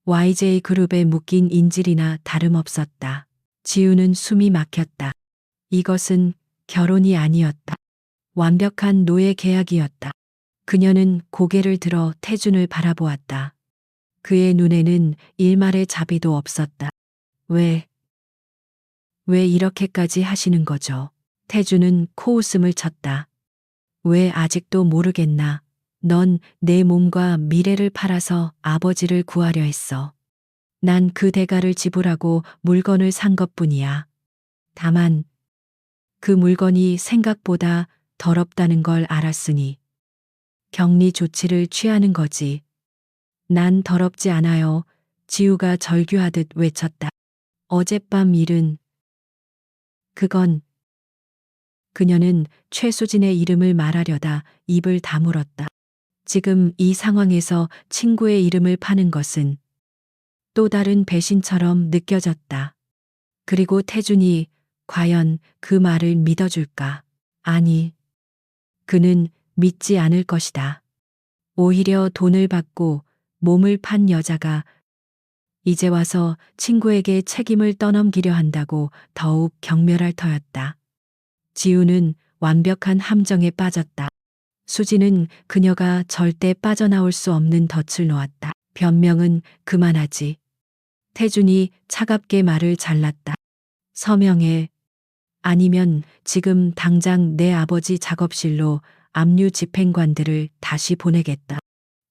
YJ그룹에 묶인 인질이나 다름없었다. 지우는 숨이 막혔다. 이것은 결혼이 아니었다. 완벽한 노예 계약이었다. 그녀는 고개를 들어 태준을 바라보았다. 그의 눈에는 일말의 자비도 없었다. 왜 이렇게까지 하시는 거죠? 태준은 코웃음을 쳤다. 왜 아직도 모르겠나? 넌 내 몸과 미래를 팔아서 아버지를 구하려 했어. 난 그 대가를 지불하고 물건을 산 것뿐이야. 다만 그 물건이 생각보다 더럽다는 걸 알았으니 격리 조치를 취하는 거지. 난 더럽지 않아요. 지우가 절규하듯 외쳤다. 어젯밤 일은 그건. 그녀는 최수진의 이름을 말하려다 입을 다물었다. 지금 이 상황에서 친구의 이름을 파는 것은 또 다른 배신처럼 느껴졌다. 그리고 태준이 과연 그 말을 믿어줄까? 아니, 그는 믿지 않을 것이다. 오히려 돈을 받고 몸을 판 여자가 이제 와서 친구에게 책임을 떠넘기려 한다고 더욱 경멸할 터였다. 지우는 완벽한 함정에 빠졌다. 수지는 그녀가 절대 빠져나올 수 없는 덫을 놓았다. 변명은 그만하지. 태준이 차갑게 말을 잘랐다. 서명해. 아니면 지금 당장 내 아버지 작업실로 압류 집행관들을 다시 보내겠다.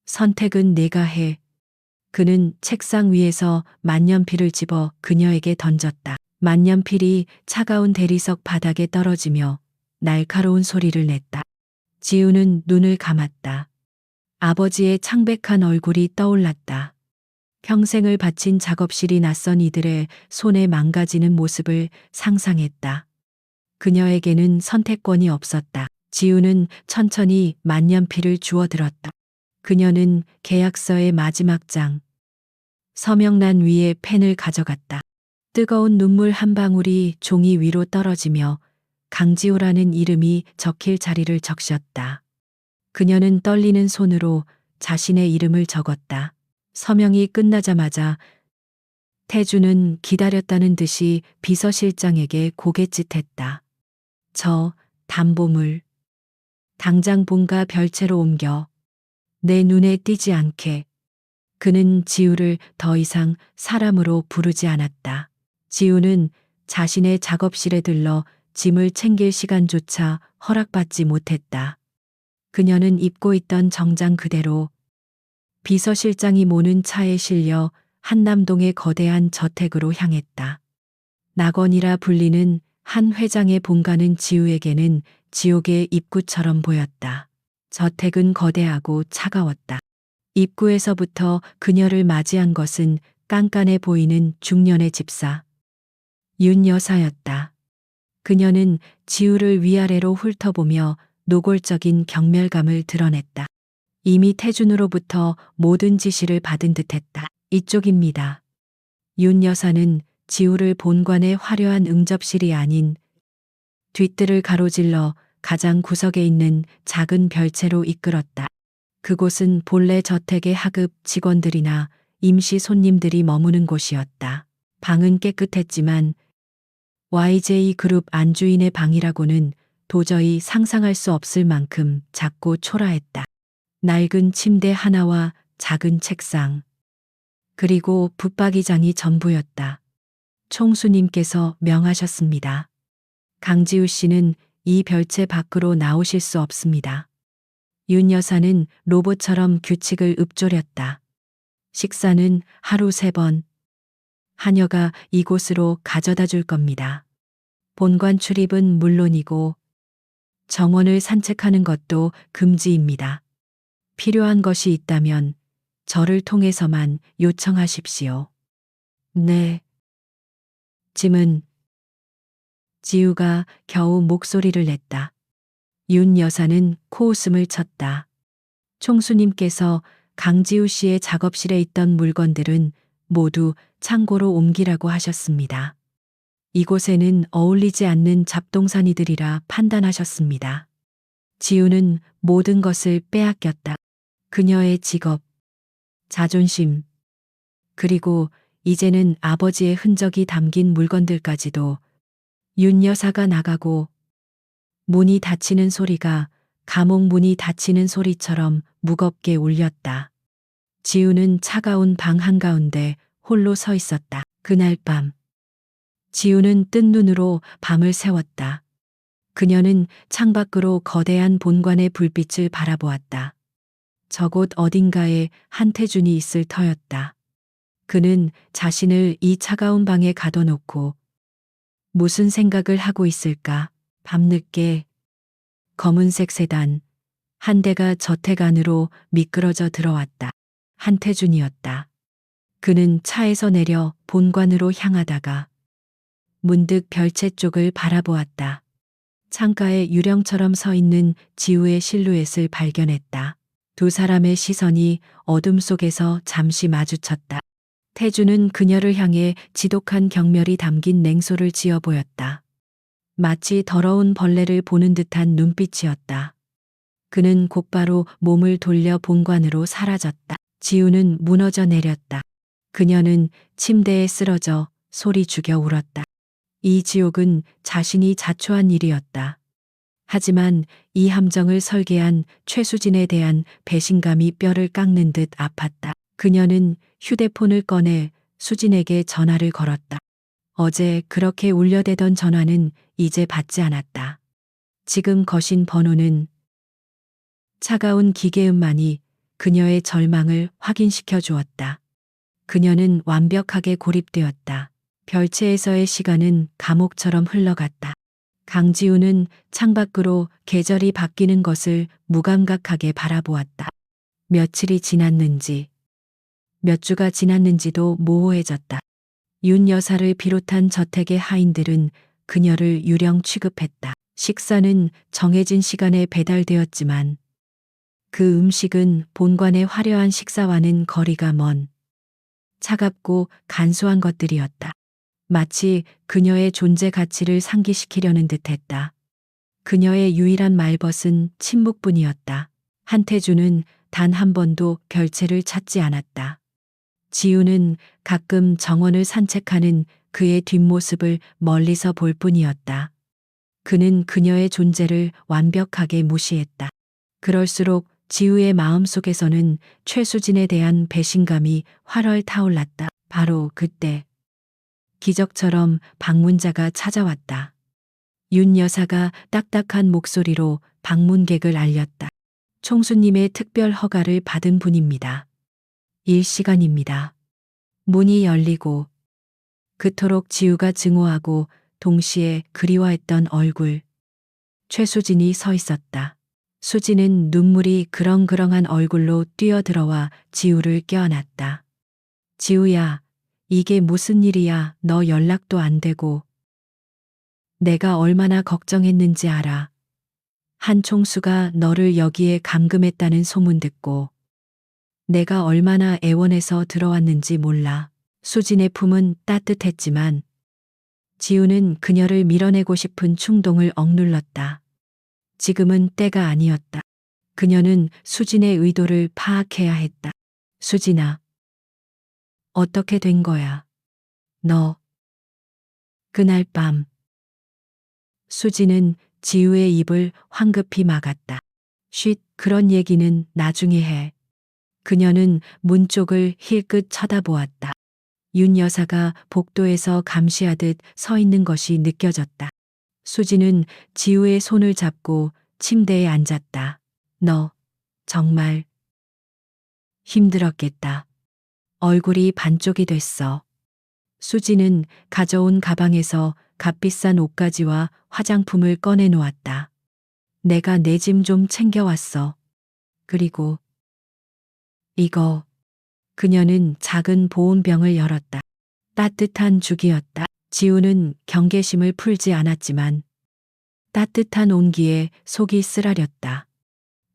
선택은 내가 해. 그는 책상 위에서 만년필을 집어 그녀에게 던졌다. 만년필이 차가운 대리석 바닥에 떨어지며 날카로운 소리를 냈다. 지우는 눈을 감았다. 아버지의 창백한 얼굴이 떠올랐다. 평생을 바친 작업실이 낯선 이들의 손에 망가지는 모습을 상상했다. 그녀에게는 선택권이 없었다. 지우는 천천히 만년필을 주워들었다. 그녀는 계약서의 마지막 장, 서명란 위에 펜을 가져갔다. 뜨거운 눈물 한 방울이 종이 위로 떨어지며 강지호라는 이름이 적힐 자리를 적셨다. 그녀는 떨리는 손으로 자신의 이름을 적었다. 서명이 끝나자마자 태주는 기다렸다는 듯이 비서실장에게 고갯짓했다. 저 담보물 당장 본가 별채로 옮겨 내 눈에 띄지 않게. 그는 지우를 더 이상 사람으로 부르지 않았다. 지우는 자신의 작업실에 들러 짐을 챙길 시간조차 허락받지 못했다. 그녀는 입고 있던 정장 그대로 비서실장이 모는 차에 실려 한남동의 거대한 저택으로 향했다. 낙원이라 불리는 한 회장의 본가는 지우에게는 지옥의 입구처럼 보였다. 저택은 거대하고 차가웠다. 입구에서부터 그녀를 맞이한 것은 깐깐해 보이는 중년의 집사 윤 여사였다. 그녀는 지우를 위아래로 훑어보며 노골적인 경멸감을 드러냈다. 이미 태준으로부터 모든 지시를 받은 듯했다. 이쪽입니다. 윤 여사는 지우를 본관의 화려한 응접실이 아닌 뒷뜰을 가로질러 가장 구석에 있는 작은 별채로 이끌었다. 그곳은 본래 저택의 하급 직원들이나 임시 손님들이 머무는 곳이었다. 방은 깨끗했지만 YJ 그룹 안주인의 방이라고는 도저히 상상할 수 없을 만큼 작고 초라했다. 낡은 침대 하나와 작은 책상, 그리고 붙박이장이 전부였다. 총수님께서 명하셨습니다. 강지우 씨는 이 별채 밖으로 나오실 수 없습니다. 윤 여사는 로봇처럼 규칙을 읊조렸다. 식사는 하루 3번. 하녀가 이곳으로 가져다 줄 겁니다. 본관 출입은 물론이고 정원을 산책하는 것도 금지입니다. 필요한 것이 있다면 저를 통해서만 요청하십시오. 네. 짐은 지우가 겨우 목소리를 냈다. 윤 여사는 코웃음을 쳤다. 총수님께서 강지우 씨의 작업실에 있던 물건들은 모두 창고로 옮기라고 하셨습니다. 이곳에는 어울리지 않는 잡동사니들이라 판단하셨습니다. 지우는 모든 것을 빼앗겼다. 그녀의 직업, 자존심, 그리고 이제는 아버지의 흔적이 담긴 물건들까지도. 윤 여사가 나가고 문이 닫히는 소리가 감옥 문이 닫히는 소리처럼 무겁게 울렸다. 지우는 차가운 방 한가운데 홀로 서 있었다. 그날 밤 지우는 뜬 눈으로 밤을 새웠다. 그녀는 창밖으로 거대한 본관의 불빛을 바라보았다. 저곳 어딘가에 한태준이 있을 터였다. 그는 자신을 이 차가운 방에 가둬놓고 무슨 생각을 하고 있을까? 밤늦게 검은색 세단 한 대가 저택 안으로 미끄러져 들어왔다. 한태준이었다. 그는 차에서 내려 본관으로 향하다가 문득 별채 쪽을 바라보았다. 창가에 유령처럼 서 있는 지우의 실루엣을 발견했다. 두 사람의 시선이 어둠 속에서 잠시 마주쳤다. 태주는 그녀를 향해 지독한 경멸이 담긴 냉소를 지어 보였다. 마치 더러운 벌레를 보는 듯한 눈빛이었다. 그는 곧바로 몸을 돌려 본관으로 사라졌다. 지우는 무너져 내렸다. 그녀는 침대에 쓰러져 소리 죽여 울었다. 이 지옥은 자신이 자초한 일이었다. 하지만 이 함정을 설계한 최수진에 대한 배신감이 뼈를 깎는 듯 아팠다. 그녀는 휴대폰을 꺼내 수진에게 전화를 걸었다. 어제 그렇게 울려대던 전화는 이제 받지 않았다. 지금 거신 번호는 차가운 기계음만이 그녀의 절망을 확인시켜 주었다. 그녀는 완벽하게 고립되었다. 별채에서의 시간은 감옥처럼 흘러갔다. 강지우는 창밖으로 계절이 바뀌는 것을 무감각하게 바라보았다. 며칠이 지났는지, 몇 주가 지났는지도 모호해졌다. 윤 여사를 비롯한 저택의 하인들은 그녀를 유령 취급했다. 식사는 정해진 시간에 배달되었지만 그 음식은 본관의 화려한 식사와는 거리가 먼 차갑고 간소한 것들이었다. 마치 그녀의 존재 가치를 상기시키려는 듯했다. 그녀의 유일한 말벗은 침묵뿐이었다. 한태주는 단 한 번도 별채를 찾지 않았다. 지우는 가끔 정원을 산책하는 그의 뒷모습을 멀리서 볼 뿐이었다. 그는 그녀의 존재를 완벽하게 무시했다. 그럴수록 지우의 마음속에서는 최수진에 대한 배신감이 활활 타올랐다. 바로 그때 기적처럼 방문자가 찾아왔다. 윤 여사가 딱딱한 목소리로 방문객을 알렸다. 총수님의 특별 허가를 받은 분입니다. 일 시간입니다. 문이 열리고 그토록 지우가 증오하고 동시에 그리워했던 얼굴. 최수진이 서 있었다. 수진은 눈물이 그렁그렁한 얼굴로 뛰어들어와 지우를 껴안았다. 지우야, 이게 무슨 일이야. 너 연락도 안 되고. 내가 얼마나 걱정했는지 알아. 한 총수가 너를 여기에 감금했다는 소문 듣고 내가 얼마나 애원해서 들어왔는지 몰라. 수진의 품은 따뜻했지만 지우는 그녀를 밀어내고 싶은 충동을 억눌렀다. 지금은 때가 아니었다. 그녀는 수진의 의도를 파악해야 했다. 수진아, 어떻게 된 거야? 너. 그날 밤 수진은 지우의 입을 황급히 막았다. 쉿, 그런 얘기는 나중에 해. 그녀는 문 쪽을 힐끗 쳐다보았다. 윤 여사가 복도에서 감시하듯 서 있는 것이 느껴졌다. 수진은 지우의 손을 잡고 침대에 앉았다. 너 정말 힘들었겠다. 얼굴이 반쪽이 됐어. 수진은 가져온 가방에서 값비싼 옷가지와 화장품을 꺼내 놓았다. 내가 내 짐 좀 챙겨왔어. 그리고 이거. 그녀는 작은 보온병을 열었다. 따뜻한 죽이었다. 지우는 경계심을 풀지 않았지만 따뜻한 온기에 속이 쓰라렸다.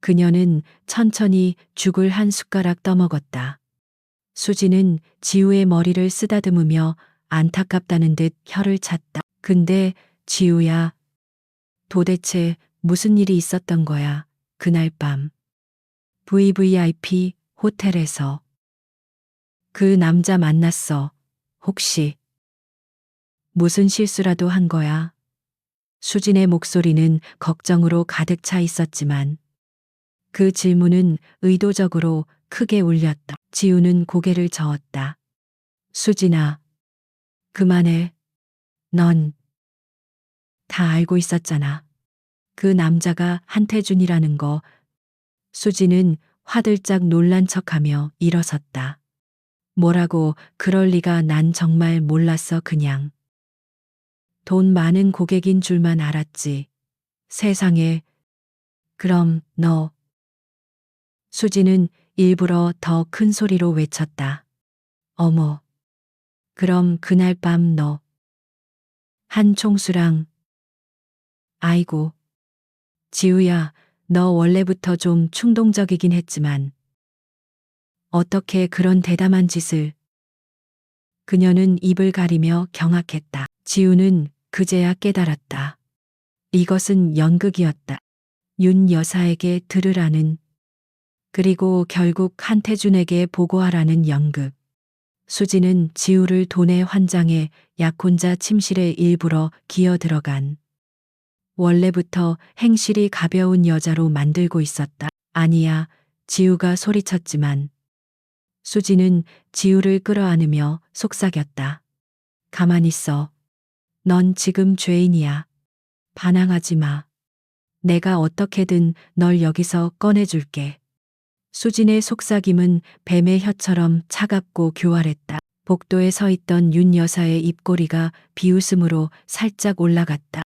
그녀는 천천히 죽을 한 숟가락 떠먹었다. 수지는 지우의 머리를 쓰다듬으며 안타깝다는 듯 혀를 찼다. 근데 지우야, 도대체 무슨 일이 있었던 거야, 그날 밤. VVIP 호텔에서. 그 남자 만났어. 혹시 무슨 실수라도 한 거야? 수진의 목소리는 걱정으로 가득 차 있었지만 그 질문은 의도적으로 크게 울렸다. 지우는 고개를 저었다. 수진아, 그만해. 넌 다 알고 있었잖아. 그 남자가 한태준이라는 거. 수진은 화들짝 놀란 척하며 일어섰다. 뭐라고, 그럴 리가. 난 정말 몰랐어. 그냥 돈 많은 고객인 줄만 알았지. 세상에. 그럼 너. 수진은 일부러 더 큰 소리로 외쳤다. 어머. 그럼 그날 밤 너 한 총수랑. 아이고. 지우야, 너 원래부터 좀 충동적이긴 했지만 어떻게 그런 대담한 짓을. 그녀는 입을 가리며 경악했다. 지우는 그제야 깨달았다. 이것은 연극이었다. 윤 여사에게 들으라는, 그리고 결국 한태준에게 보고하라는 연극. 수지는 지우를 돈에 환장해 약혼자 침실에 일부러 기어 들어간, 원래부터 행실이 가벼운 여자로 만들고 있었다. 아니야, 지우가 소리쳤지만 수지는 지우를 끌어안으며 속삭였다. 가만히 있어. 넌 지금 죄인이야. 반항하지 마. 내가 어떻게든 널 여기서 꺼내줄게. 수진의 속삭임은 뱀의 혀처럼 차갑고 교활했다. 복도에 서 있던 윤 여사의 입꼬리가 비웃음으로 살짝 올라갔다.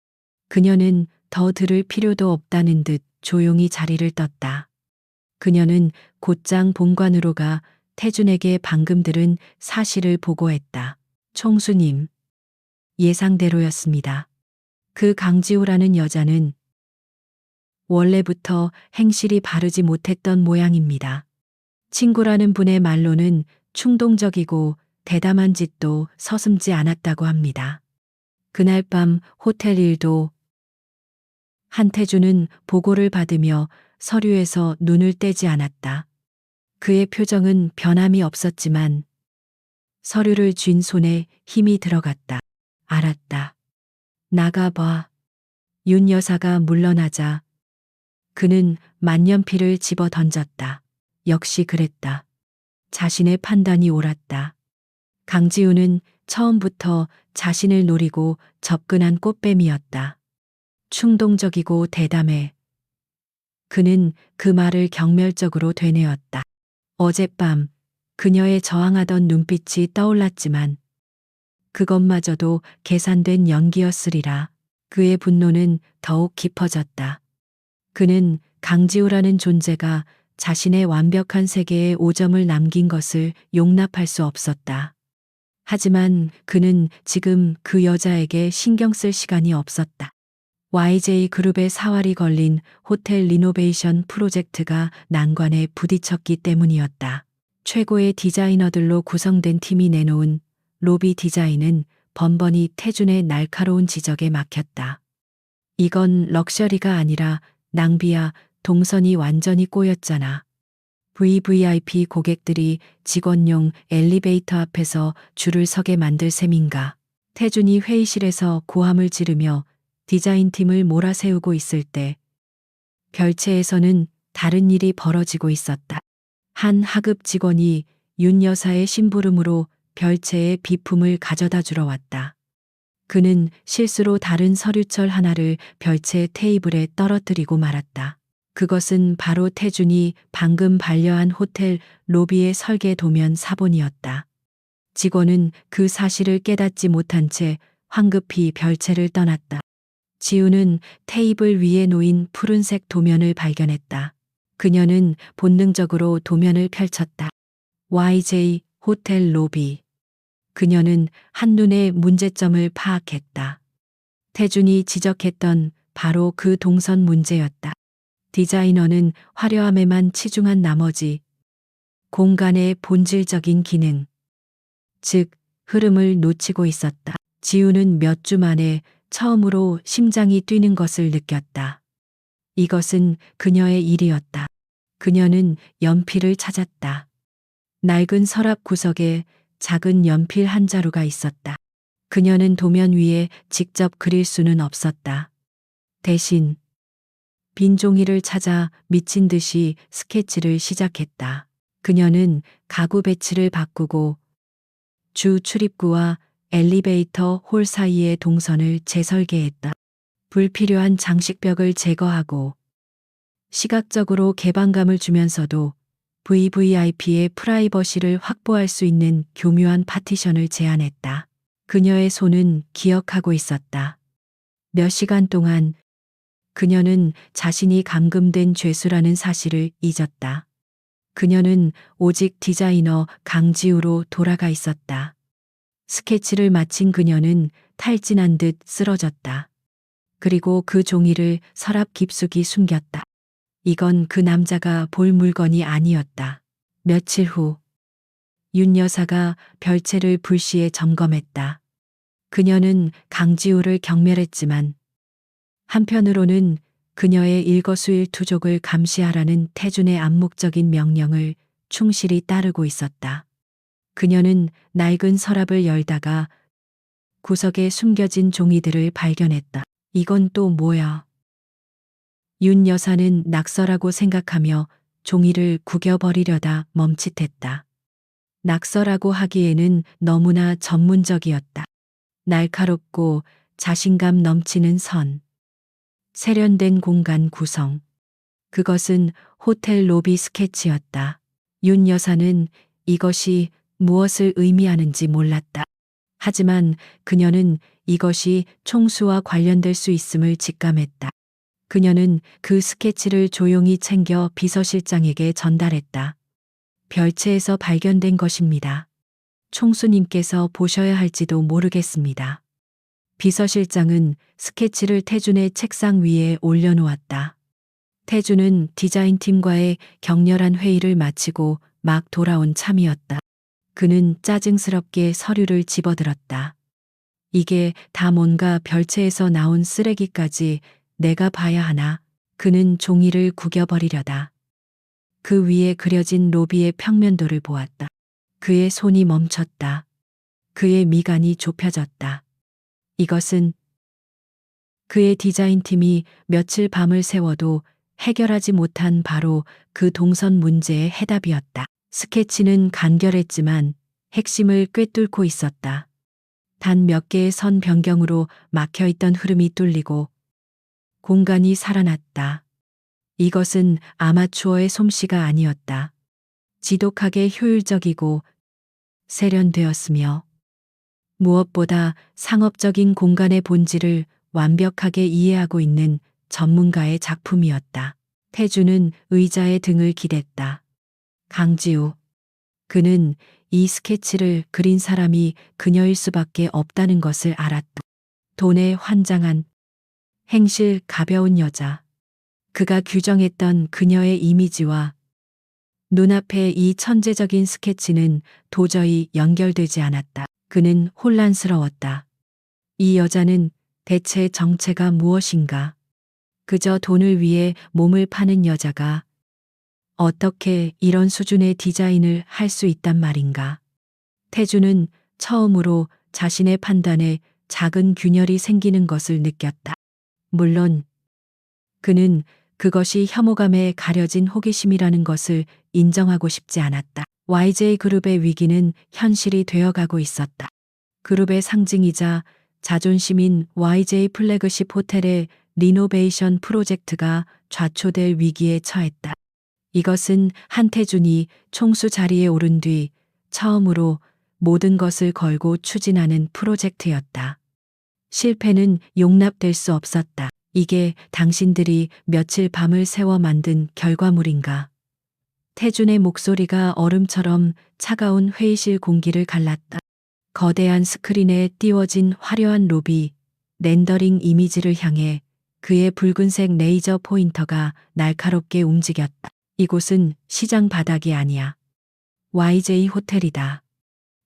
그녀는 더 들을 필요도 없다는 듯 조용히 자리를 떴다. 그녀는 곧장 본관으로 가 태준에게 방금 들은 사실을 보고했다. 총수님, 예상대로였습니다. 그 강지호라는 여자는 원래부터 행실이 바르지 못했던 모양입니다. 친구라는 분의 말로는 충동적이고 대담한 짓도 서슴지 않았다고 합니다. 그날 밤 호텔 일도 한태준은 보고를 받으며 서류에서 눈을 떼지 않았다. 그의 표정은 변함이 없었지만 서류를 쥔 손에 힘이 들어갔다. 알았다. 나가봐. 윤 여사가 물러나자 그는 만년필을 집어 던졌다. 역시 그랬다. 자신의 판단이 옳았다. 강지우는 처음부터 자신을 노리고 접근한 꽃뱀이었다. 충동적이고 대담해. 그는 그 말을 경멸적으로 되뇌었다. 어젯밤 그녀의 저항하던 눈빛이 떠올랐지만 그것마저도 계산된 연기였으리라. 그의 분노는 더욱 깊어졌다. 그는 강지우라는 존재가 자신의 완벽한 세계에 오점을 남긴 것을 용납할 수 없었다. 하지만 그는 지금 그 여자에게 신경 쓸 시간이 없었다. YJ 그룹의 사활이 걸린 호텔 리노베이션 프로젝트가 난관에 부딪혔기 때문이었다. 최고의 디자이너들로 구성된 팀이 내놓은 로비 디자인은 번번이 태준의 날카로운 지적에 막혔다. 이건 럭셔리가 아니라 낭비야. 동선이 완전히 꼬였잖아. VVIP 고객들이 직원용 엘리베이터 앞에서 줄을 서게 만들 셈인가. 태준이 회의실에서 고함을 지르며 디자인팀을 몰아세우고 있을 때 별채에서는 다른 일이 벌어지고 있었다. 한 하급 직원이 윤 여사의 심부름으로 별채에 비품을 가져다 주러 왔다. 그는 실수로 다른 서류철 하나를 별채 테이블에 떨어뜨리고 말았다. 그것은 바로 태준이 방금 반려한 호텔 로비의 설계 도면 사본이었다. 직원은 그 사실을 깨닫지 못한 채 황급히 별채를 떠났다. 지우는 테이블 위에 놓인 푸른색 도면을 발견했다. 그녀는 본능적으로 도면을 펼쳤다. YJ 호텔 로비. 그녀는 한눈에 문제점을 파악했다. 태준이 지적했던 바로 그 동선 문제였다. 디자이너는 화려함에만 치중한 나머지 공간의 본질적인 기능, 즉 흐름을 놓치고 있었다. 지우는 몇 주 만에 처음으로 심장이 뛰는 것을 느꼈다. 이것은 그녀의 일이었다. 그녀는 연필을 찾았다. 낡은 서랍 구석에 작은 연필 한 자루가 있었다. 그녀는 도면 위에 직접 그릴 수는 없었다. 대신 빈 종이를 찾아 미친 듯이 스케치를 시작했다. 그녀는 가구 배치를 바꾸고 주 출입구와 엘리베이터 홀 사이의 동선을 재설계했다. 불필요한 장식벽을 제거하고 시각적으로 개방감을 주면서도 VVIP의 프라이버시를 확보할 수 있는 교묘한 파티션을 제안했다. 그녀의 손은 기억하고 있었다. 몇 시간 동안 그녀는 자신이 감금된 죄수라는 사실을 잊었다. 그녀는 오직 디자이너 강지우로 돌아가 있었다. 스케치를 마친 그녀는 탈진한 듯 쓰러졌다. 그리고 그 종이를 서랍 깊숙이 숨겼다. 이건 그 남자가 볼 물건이 아니었다. 며칠 후, 윤 여사가 별채를 불시에 점검했다. 그녀는 강지우를 경멸했지만 한편으로는 그녀의 일거수일투족을 감시하라는 태준의 암묵적인 명령을 충실히 따르고 있었다. 그녀는 낡은 서랍을 열다가 구석에 숨겨진 종이들을 발견했다. 이건 또 뭐야? 윤 여사는 낙서라고 생각하며 종이를 구겨버리려다 멈칫했다. 낙서라고 하기에는 너무나 전문적이었다. 날카롭고 자신감 넘치는 선. 세련된 공간 구성. 그것은 호텔 로비 스케치였다. 윤 여사는 이것이 무엇을 의미하는지 몰랐다. 하지만 그녀는 이것이 총수와 관련될 수 있음을 직감했다. 그녀는 그 스케치를 조용히 챙겨 비서실장에게 전달했다. 별채에서 발견된 것입니다. 총수님께서 보셔야 할지도 모르겠습니다. 비서실장은 스케치를 태준의 책상 위에 올려놓았다. 태준은 디자인팀과의 격렬한 회의를 마치고 막 돌아온 참이었다. 그는 짜증스럽게 서류를 집어들었다. 이게 다 뭔가 별채에서 나온 쓰레기까지 내가 봐야 하나. 그는 종이를 구겨버리려다. 그 위에 그려진 로비의 평면도를 보았다. 그의 손이 멈췄다. 그의 미간이 좁혀졌다. 이것은 그의 디자인팀이 며칠 밤을 새워도 해결하지 못한 바로 그 동선 문제의 해답이었다. 스케치는 간결했지만 핵심을 꿰뚫고 있었다. 단 몇 개의 선 변경으로 막혀있던 흐름이 뚫리고 공간이 살아났다. 이것은 아마추어의 솜씨가 아니었다. 지독하게 효율적이고 세련되었으며 무엇보다 상업적인 공간의 본질을 완벽하게 이해하고 있는 전문가의 작품이었다. 태주는 의자에 등을 기댔다. 강지우. 그는 이 스케치를 그린 사람이 그녀일 수밖에 없다는 것을 알았다. 돈에 환장한 행실 가벼운 여자. 그가 규정했던 그녀의 이미지와 눈앞의 이 천재적인 스케치는 도저히 연결되지 않았다. 그는 혼란스러웠다. 이 여자는 대체 정체가 무엇인가? 그저 돈을 위해 몸을 파는 여자가 어떻게 이런 수준의 디자인을 할 수 있단 말인가? 태주는 처음으로 자신의 판단에 작은 균열이 생기는 것을 느꼈다. 물론 그는 그것이 혐오감에 가려진 호기심이라는 것을 인정하고 싶지 않았다. YJ그룹의 위기는 현실이 되어가고 있었다. 그룹의 상징이자 자존심인 YJ 플래그십 호텔의 리노베이션 프로젝트가 좌초될 위기에 처했다. 이것은 한태준이 총수 자리에 오른 뒤 처음으로 모든 것을 걸고 추진하는 프로젝트였다. 실패는 용납될 수 없었다. 이게 당신들이 며칠 밤을 새워 만든 결과물인가? 태준의 목소리가 얼음처럼 차가운 회의실 공기를 갈랐다. 거대한 스크린에 띄워진 화려한 로비, 렌더링 이미지를 향해 그의 붉은색 레이저 포인터가 날카롭게 움직였다. 이곳은 시장 바닥이 아니야. YJ 호텔이다.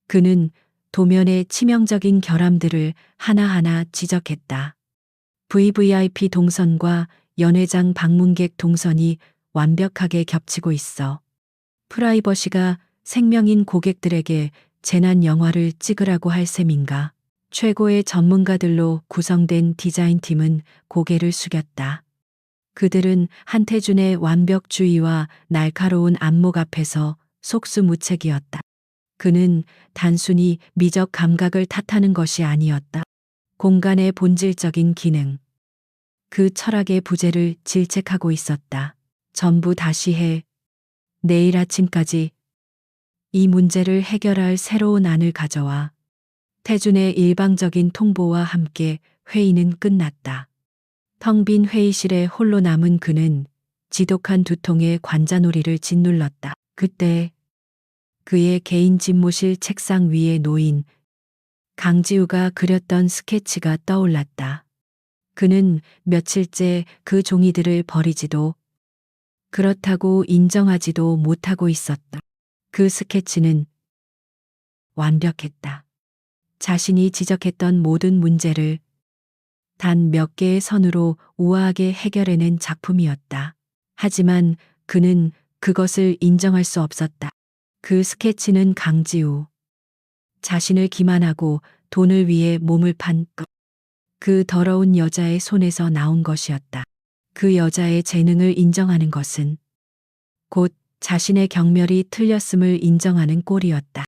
그는 도면의 치명적인 결함들을 하나하나 지적했다. VVIP 동선과 연회장 방문객 동선이 완벽하게 겹치고 있어. 프라이버시가 생명인 고객들에게 재난 영화를 찍으라고 할 셈인가. 최고의 전문가들로 구성된 디자인팀은 고개를 숙였다. 그들은 한태준의 완벽주의와 날카로운 안목 앞에서 속수무책이었다. 그는 단순히 미적 감각을 탓하는 것이 아니었다. 공간의 본질적인 기능. 그 철학의 부재를 질책하고 있었다. 전부 다시 해. 내일 아침까지 이 문제를 해결할 새로운 안을 가져와. 태준의 일방적인 통보와 함께 회의는 끝났다. 텅 빈 회의실에 홀로 남은 그는 지독한 두통에 관자놀이를 짓눌렀다. 그때 그의 개인 집무실 책상 위에 놓인 강지우가 그렸던 스케치가 떠올랐다. 그는 며칠째 그 종이들을 버리지도 그렇다고 인정하지도 못하고 있었다. 그 스케치는 완벽했다. 자신이 지적했던 모든 문제를 단 몇 개의 선으로 우아하게 해결해낸 작품이었다. 하지만 그는 그것을 인정할 수 없었다. 그 스케치는 강지우. 자신을 기만하고 돈을 위해 몸을 판 그 더러운 여자의 손에서 나온 것이었다. 그 여자의 재능을 인정하는 것은 곧 자신의 경멸이 틀렸음을 인정하는 꼴이었다.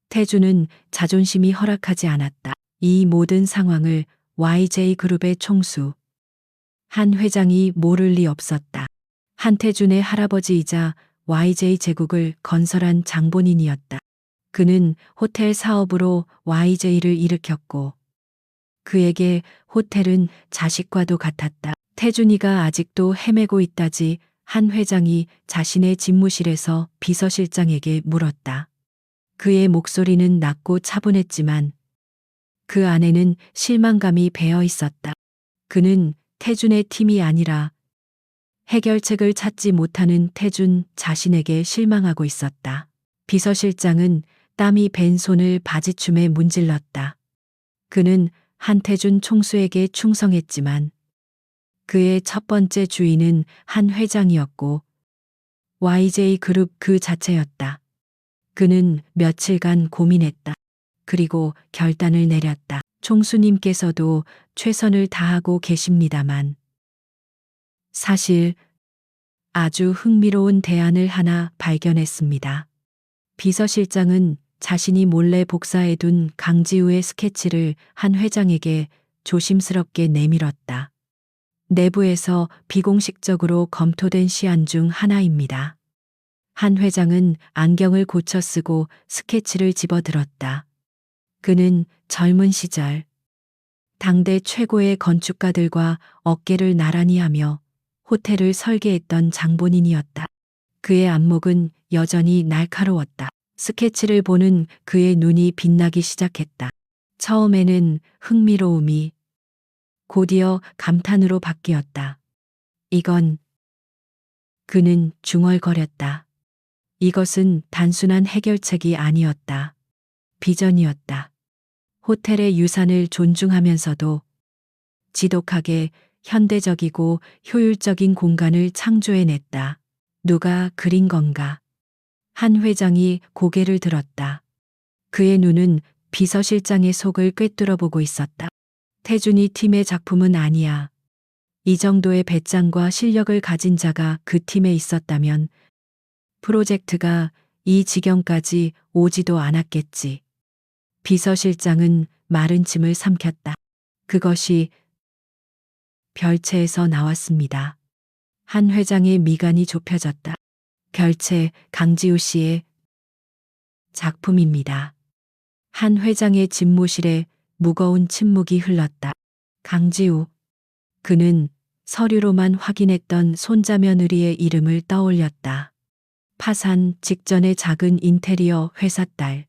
태주는 자존심이 허락하지 않았다. 이 모든 상황을 YJ그룹의 총수 한 회장이 모를 리 없었다. 한태준의 할아버지이자 YJ제국을 건설한 장본인이었다. 그는 호텔 사업으로 YJ를 일으켰고 그에게 호텔은 자식과도 같았다. 태준이가 아직도 헤매고 있다지 한 회장이 자신의 집무실에서 비서실장에게 물었다. 그의 목소리는 낮고 차분했지만 그 안에는 실망감이 배어 있었다. 그는 태준의 팀이 아니라 해결책을 찾지 못하는 태준 자신에게 실망하고 있었다. 비서실장은 땀이 밴 손을 바지춤에 문질렀다. 그는 한태준 총수에게 충성했지만 그의 첫 번째 주인은 한 회장이었고 YJ그룹 그 자체였다. 그는 며칠간 고민했다. 그리고 결단을 내렸다. 총수님께서도 최선을 다하고 계십니다만 사실 아주 흥미로운 대안을 하나 발견했습니다. 비서실장은 자신이 몰래 복사해둔 강지우의 스케치를 한 회장에게 조심스럽게 내밀었다. 내부에서 비공식적으로 검토된 시안 중 하나입니다. 한 회장은 안경을 고쳐 쓰고 스케치를 집어들었다. 그는 젊은 시절 당대 최고의 건축가들과 어깨를 나란히 하며 호텔을 설계했던 장본인이었다. 그의 안목은 여전히 날카로웠다. 스케치를 보는 그의 눈이 빛나기 시작했다. 처음에는 흥미로움이 곧이어 감탄으로 바뀌었다. 이건 그는 중얼거렸다. 이것은 단순한 해결책이 아니었다. 비전이었다. 호텔의 유산을 존중하면서도 지독하게 현대적이고 효율적인 공간을 창조해냈다. 누가 그린 건가? 한 회장이 고개를 들었다. 그의 눈은 비서실장의 속을 꿰뚫어 보고 있었다. 태준이 팀의 작품은 아니야. 이 정도의 배짱과 실력을 가진 자가 그 팀에 있었다면 프로젝트가 이 지경까지 오지도 않았겠지. 비서실장은 마른 침을 삼켰다. 그것이 별채에서 나왔습니다. 한 회장의 미간이 좁혀졌다. 별채 강지우 씨의 작품입니다. 한 회장의 집무실에 무거운 침묵이 흘렀다. 강지우. 그는 서류로만 확인했던 손자며느리의 이름을 떠올렸다. 파산 직전의 작은 인테리어 회사 딸.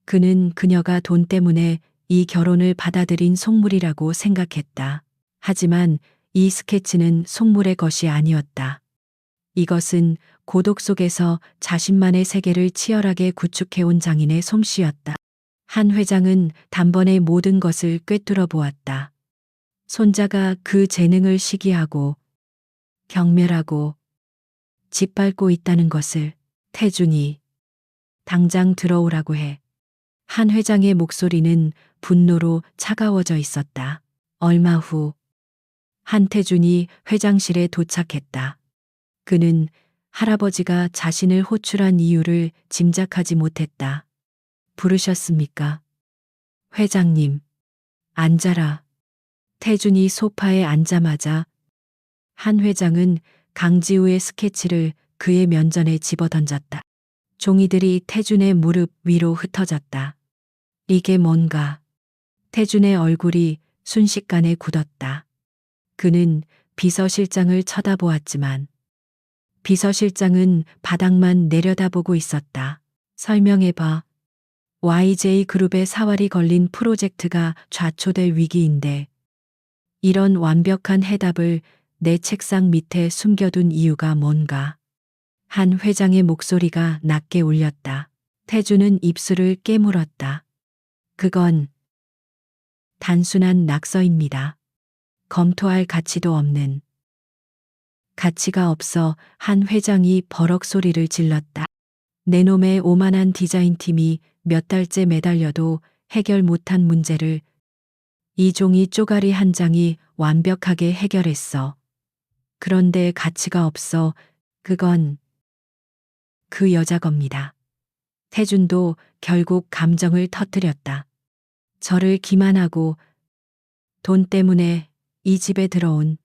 그는 그녀가 돈 때문에 이 결혼을 받아들인 속물이라고 생각했다. 하지만 이 스케치는 속물의 것이 아니었다. 이것은 고독 속에서 자신만의 세계를 치열하게 구축해온 장인의 솜씨였다. 한 회장은 단번에 모든 것을 꿰뚫어 보았다. 손자가 그 재능을 시기하고 경멸하고 짓밟고 있다는 것을. 태준이 당장 들어오라고 해. 한 회장의 목소리는 분노로 차가워져 있었다. 얼마 후 한태준이 회장실에 도착했다. 그는 할아버지가 자신을 호출한 이유를 짐작하지 못했다. 부르셨습니까? 회장님, 앉아라. 태준이 소파에 앉자마자 한 회장은 강지우의 스케치를 그의 면전에 집어던졌다. 종이들이 태준의 무릎 위로 흩어졌다. 이게 뭔가. 태준의 얼굴이 순식간에 굳었다. 그는 비서실장을 쳐다보았지만 비서실장은 바닥만 내려다보고 있었다. 설명해봐. YJ그룹의 사활이 걸린 프로젝트가 좌초될 위기인데 이런 완벽한 해답을 내 책상 밑에 숨겨둔 이유가 뭔가. 한 회장의 목소리가 낮게 울렸다. 태준은 입술을 깨물었다. 그건 단순한 낙서입니다. 검토할 가치도 없는. 가치가 없어. 한 회장이 버럭 소리를 질렀다. 내 놈의 오만한 디자인팀이 몇 달째 매달려도 해결 못한 문제를 이 종이 쪼가리 한 장이 완벽하게 해결했어. 그런데 가치가 없어. 그건 그 여자 겁니다. 태준도 결국 감정을 터뜨렸다. 저를 기만하고 돈 때문에 이 집에 들어온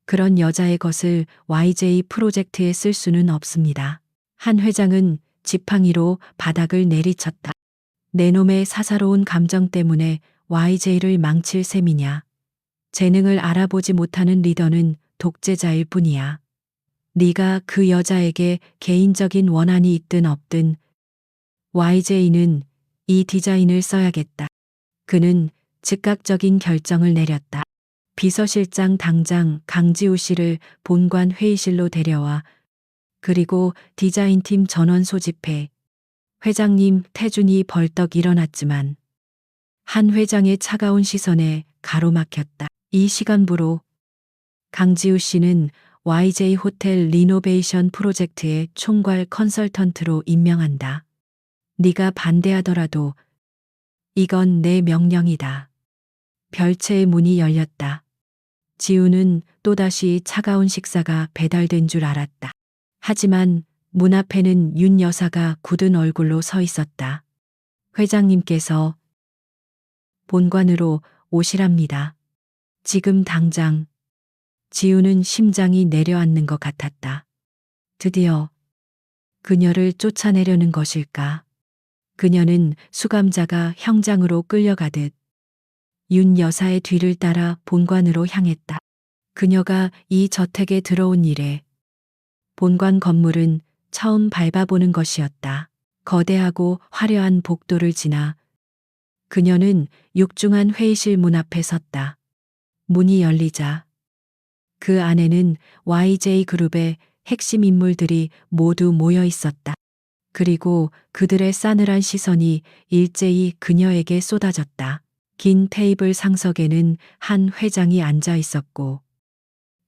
그런 여자의 것을 YJ 프로젝트에 쓸 수는 없습니다. 한 회장은 지팡이로 바닥을 내리쳤다. 내 놈의 사사로운 감정 때문에 YJ를 망칠 셈이냐. 재능을 알아보지 못하는 리더는 독재자일 뿐이야. 네가 그 여자에게 개인적인 원한이 있든 없든 YJ는 이 디자인을 써야겠다. 그는 즉각적인 결정을 내렸다. 비서실장 당장 강지우 씨를 본관 회의실로 데려와 그리고 디자인팀 전원 소집해. 회장님 태준이 벌떡 일어났지만 한 회장의 차가운 시선에 가로막혔다. 이 시간부로 강지우 씨는 YJ 호텔 리노베이션 프로젝트의 총괄 컨설턴트로 임명한다. 네가 반대하더라도 이건 내 명령이다. 별채의 문이 열렸다. 지우는 또다시 차가운 식사가 배달된 줄 알았다. 하지만 문 앞에는 윤 여사가 굳은 얼굴로 서 있었다. 회장님께서 본관으로 오시랍니다. 지금 당장. 지우는 심장이 내려앉는 것 같았다. 드디어 그녀를 쫓아내려는 것일까? 그녀는 수감자가 형장으로 끌려가듯 윤 여사의 뒤를 따라 본관으로 향했다. 그녀가 이 저택에 들어온 이래 본관 건물은 처음 밟아보는 것이었다. 거대하고 화려한 복도를 지나 그녀는 육중한 회의실 문 앞에 섰다. 문이 열리자 그 안에는 YJ 그룹의 핵심 인물들이 모두 모여 있었다. 그리고 그들의 싸늘한 시선이 일제히 그녀에게 쏟아졌다. 긴 테이블 상석에는 한 회장이 앉아 있었고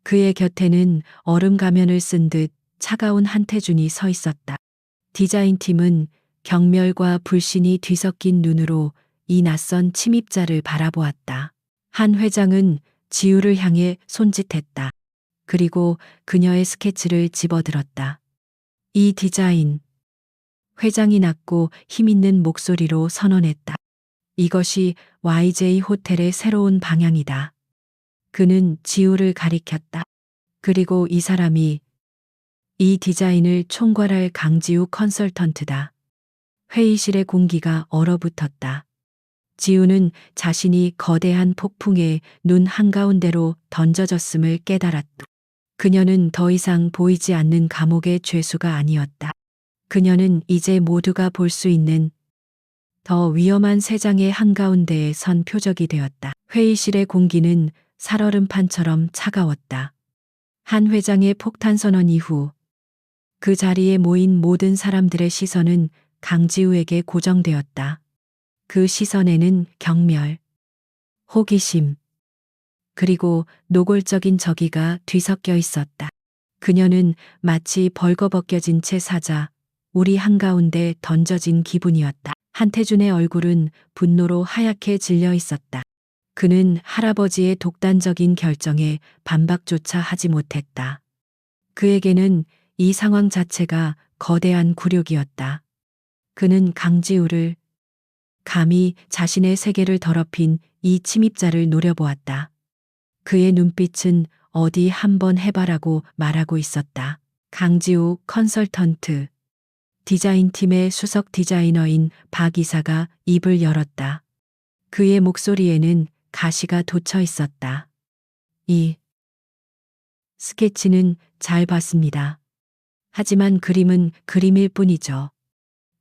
그의 곁에는 얼음 가면을 쓴 듯 차가운 한태준이 서 있었다. 디자인팀은 경멸과 불신이 뒤섞인 눈으로 이 낯선 침입자를 바라보았다. 한 회장은 지우를 향해 손짓했다. 그리고 그녀의 스케치를 집어들었다. 이 디자인. 회장이 낮고 힘있는 목소리로 선언했다. 이것이 YJ 호텔의 새로운 방향이다. 그는 지우를 가리켰다. 그리고 이 사람이 이 디자인을 총괄할 강지우 컨설턴트다. 회의실의 공기가 얼어붙었다. 지우는 자신이 거대한 폭풍에 눈 한가운데로 던져졌음을 깨달았다. 그녀는 더 이상 보이지 않는 감옥의 죄수가 아니었다. 그녀는 이제 모두가 볼 수 있는 더 위험한 세상의 한가운데에 선 표적이 되었다. 회의실의 공기는 살얼음판처럼 차가웠다. 한 회장의 폭탄 선언 이후 그 자리에 모인 모든 사람들의 시선은 강지우에게 고정되었다. 그 시선에는 경멸, 호기심, 그리고 노골적인 저기가 뒤섞여 있었다. 그녀는 마치 벌거벗겨진 채 사자, 우리 한가운데 던져진 기분이었다. 한태준의 얼굴은 분노로 하얗게 질려 있었다. 그는 할아버지의 독단적인 결정에 반박조차 하지 못했다. 그에게는 이 상황 자체가 거대한 굴욕이었다. 그는 강지우를 감히 자신의 세계를 더럽힌 이 침입자를 노려보았다. 그의 눈빛은 어디 한번 해봐라고 말하고 있었다. 강지우 컨설턴트. 디자인팀의 수석 디자이너인 박 이사가 입을 열었다. 그의 목소리에는 가시가 돋쳐 있었다. 이 스케치는 잘 봤습니다. 하지만 그림은 그림일 뿐이죠.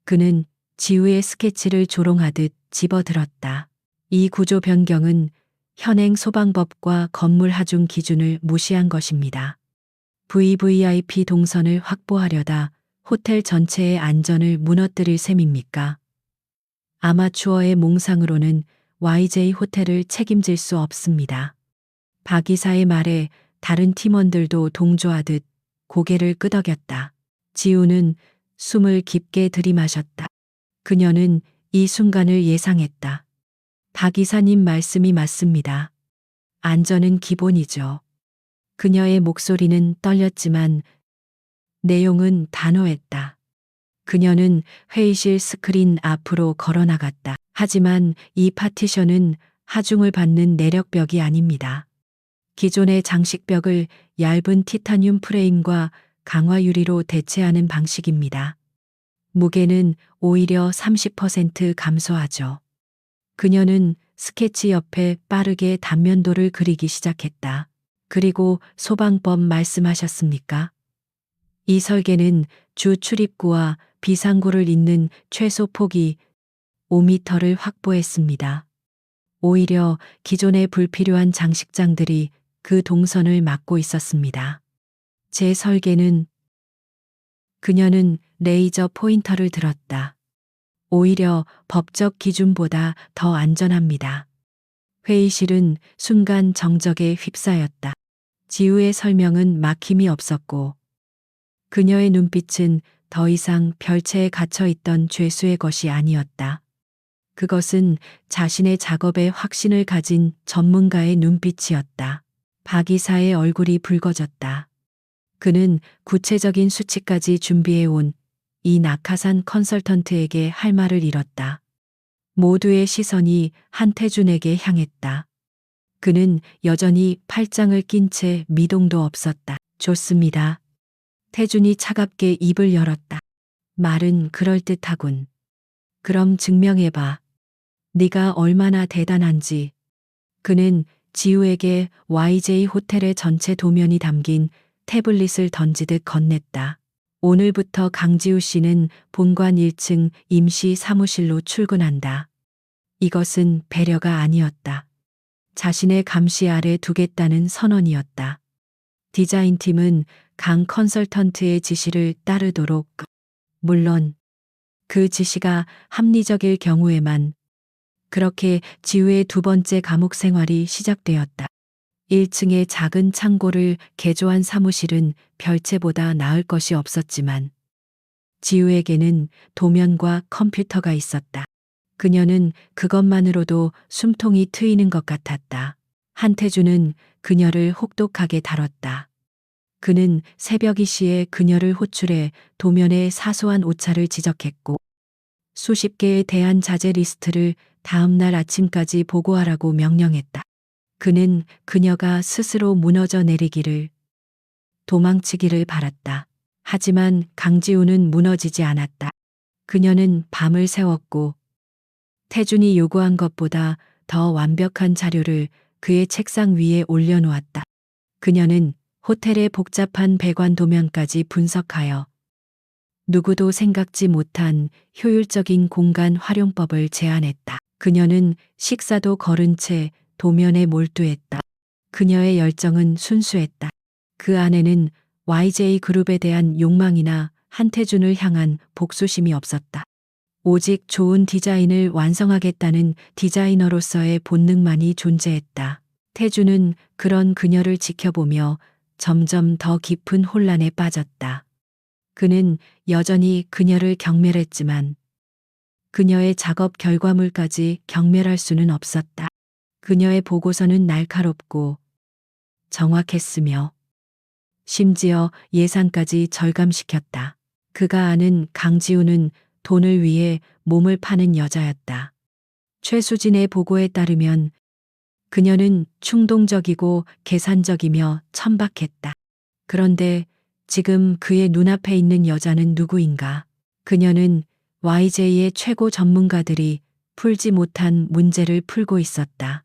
그는 지우의 스케치를 조롱하듯 집어들었다. 이 구조 변경은 현행 소방법과 건물 하중 기준을 무시한 것입니다. VVIP 동선을 확보하려다 호텔 전체의 안전을 무너뜨릴 셈입니까? 아마추어의 몽상으로는 YJ 호텔을 책임질 수 없습니다. 박 이사의 말에 다른 팀원들도 동조하듯 고개를 끄덕였다. 지우는 숨을 깊게 들이마셨다. 그녀는 이 순간을 예상했다. 박 이사님 말씀이 맞습니다. 안전은 기본이죠. 그녀의 목소리는 떨렸지만 내용은 단호했다. 그녀는 회의실 스크린 앞으로 걸어 나갔다. 하지만 이 파티션은 하중을 받는 내력벽이 아닙니다. 기존의 장식벽을 얇은 티타늄 프레임과 강화 유리로 대체하는 방식입니다. 무게는 오히려 30% 감소하죠. 그녀는 스케치 옆에 빠르게 단면도를 그리기 시작했다. 그리고 소방법 말씀하셨습니까? 이 설계는 주 출입구와 비상구를 잇는 최소 폭이 5m를 확보했습니다. 오히려 기존의 불필요한 장식장들이 그 동선을 막고 있었습니다. 제 설계는 그녀는 레이저 포인터를 들었다. 오히려 법적 기준보다 더 안전합니다. 회의실은 순간 정적에 휩싸였다. 지우의 설명은 막힘이 없었고 그녀의 눈빛은 더 이상 별채에 갇혀 있던 죄수의 것이 아니었다. 그것은 자신의 작업에 확신을 가진 전문가의 눈빛이었다. 박 이사의 얼굴이 붉어졌다. 그는 구체적인 수치까지 준비해온 이 낙하산 컨설턴트에게 할 말을 잃었다. 모두의 시선이 한태준에게 향했다. 그는 여전히 팔짱을 낀 채 미동도 없었다. 좋습니다. 태준이 차갑게 입을 열었다. 말은 그럴듯하군. 그럼 증명해봐. 네가 얼마나 대단한지. 그는 지우에게 YJ 호텔의 전체 도면이 담긴 태블릿을 던지듯 건넸다. 오늘부터 강지우 씨는 본관 1층 임시 사무실로 출근한다. 이것은 배려가 아니었다. 자신의 감시 아래 두겠다는 선언이었다. 디자인팀은 강 컨설턴트의 지시를 따르도록, 물론 그 지시가 합리적일 경우에만. 그렇게 지우의 두 번째 감옥 생활이 시작되었다. 1층의 작은 창고를 개조한 사무실은 별채보다 나을 것이 없었지만 지우에게는 도면과 컴퓨터가 있었다. 그녀는 그것만으로도 숨통이 트이는 것 같았다. 한태준은 그녀를 혹독하게 다뤘다. 그는 새벽 2시에 그녀를 호출해 도면의 사소한 오차를 지적했고 수십 개의 대안 자재 리스트를 다음 날 아침까지 보고하라고 명령했다. 그는 그녀가 스스로 무너져 내리기를, 도망치기를 바랐다. 하지만 강지우는 무너지지 않았다. 그녀는 밤을 새웠고 태준이 요구한 것보다 더 완벽한 자료를 그의 책상 위에 올려놓았다. 그녀는 호텔의 복잡한 배관 도면까지 분석하여 누구도 생각지 못한 효율적인 공간 활용법을 제안했다. 그녀는 식사도 거른 채 도면에 몰두했다. 그녀의 열정은 순수했다. 그 안에는 YJ 그룹에 대한 욕망이나 한태준을 향한 복수심이 없었다. 오직 좋은 디자인을 완성하겠다는 디자이너로서의 본능만이 존재했다. 태준은 그런 그녀를 지켜보며 점점 더 깊은 혼란에 빠졌다. 그는 여전히 그녀를 경멸했지만 그녀의 작업 결과물까지 경멸할 수는 없었다. 그녀의 보고서는 날카롭고 정확했으며 심지어 예산까지 절감시켰다. 그가 아는 강지우는 돈을 위해 몸을 파는 여자였다. 최수진의 보고에 따르면 그녀는 충동적이고 계산적이며 천박했다. 그런데 지금 그의 눈앞에 있는 여자는 누구인가? 그녀는 YJ의 최고 전문가들이 풀지 못한 문제를 풀고 있었다.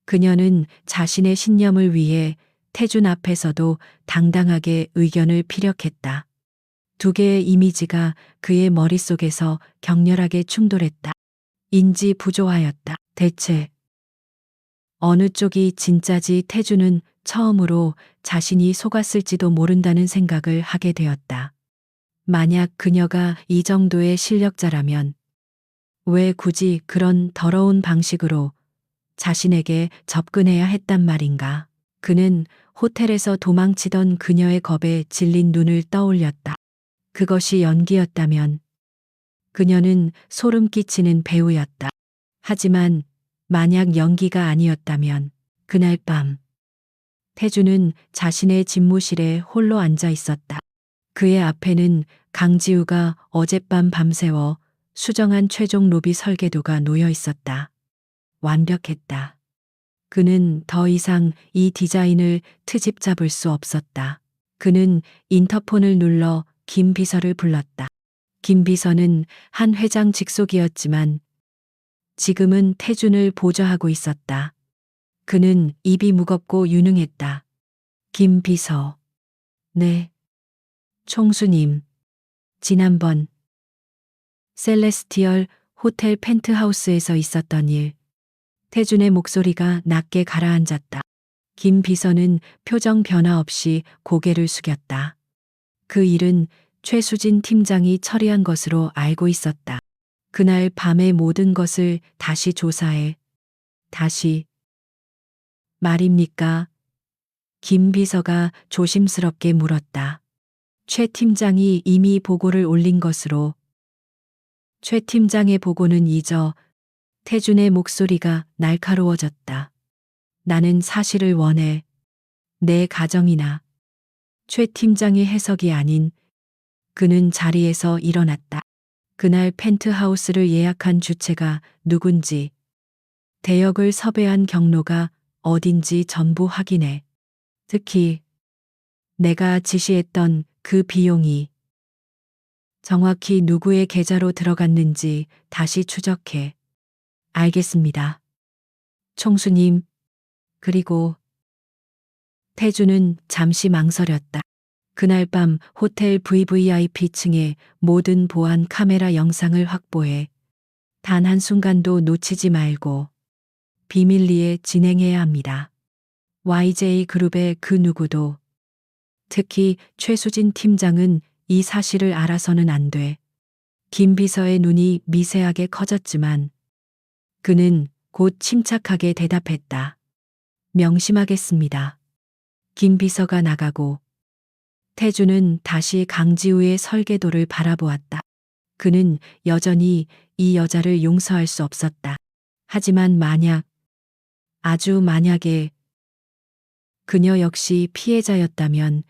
그녀는 자신의 신념을 위해 태준 앞에서도 당당하게 의견을 피력했다. 두 개의 이미지가 그의 머릿속에서 격렬하게 충돌했다. 인지 부조하였다. 대체 어느 쪽이 진짜지? 태준은 처음으로 자신이 속았을지도 모른다는 생각을 하게 되었다. 만약 그녀가 이 정도의 실력자라면 왜 굳이 그런 더러운 방식으로 자신에게 접근해야 했단 말인가? 그는 호텔에서 도망치던 그녀의 겁에 질린 눈을 떠올렸다. 그것이 연기였다면 그녀는 소름 끼치는 배우였다. 하지만 만약 연기가 아니었다면 그날 밤 태준은 자신의 집무실에 홀로 앉아 있었다. 그의 앞에는 강지우가 어젯밤 밤새워 수정한 최종 로비 설계도가 놓여 있었다. 완벽했다. 그는 더 이상 이 디자인을 트집 잡을 수 없었다. 그는 인터폰을 눌러 김 비서를 불렀다. 김 비서는 한 회장 직속이었지만 지금은 태준을 보좌하고 있었다. 그는 입이 무겁고 유능했다. 김 비서. 네. 총수님. 지난번 셀레스티얼 호텔 펜트하우스에서 있었던 일. 태준의 목소리가 낮게 가라앉았다. 김 비서는 표정 변화 없이 고개를 숙였다. 그 일은 최수진 팀장이 처리한 것으로 알고 있었다. 그날 밤의 모든 것을 다시 조사해. 다시. 말입니까? 김 비서가 조심스럽게 물었다. 최 팀장이 이미 보고를 올린 것으로. 최 팀장의 보고는 잊어. 태준의 목소리가 날카로워졌다. 나는 사실을 원해. 내 가정이나. 최 팀장의 해석이 아닌. 그는 자리에서 일어났다. 그날 펜트하우스를 예약한 주체가 누군지, 대역을 섭외한 경로가 어딘지 전부 확인해. 특히 내가 지시했던 그 비용이 정확히 누구의 계좌로 들어갔는지 다시 추적해. 알겠습니다. 총수님. 그리고 태주는 잠시 망설였다. 그날 밤 호텔 VVIP층의 모든 보안 카메라 영상을 확보해 단 한순간도 놓치지 말고 비밀리에 진행해야 합니다. YJ그룹의 그 누구도, 특히 최수진 팀장은 이 사실을 알아서는 안 돼. 김 비서의 눈이 미세하게 커졌지만 그는 곧 침착하게 대답했다. 명심하겠습니다. 김 비서가 나가고 태주는 다시 강지우의 설계도를 바라보았다. 그는 여전히 이 여자를 용서할 수 없었다. 하지만 만약, 아주 만약에 그녀 역시 피해자였다면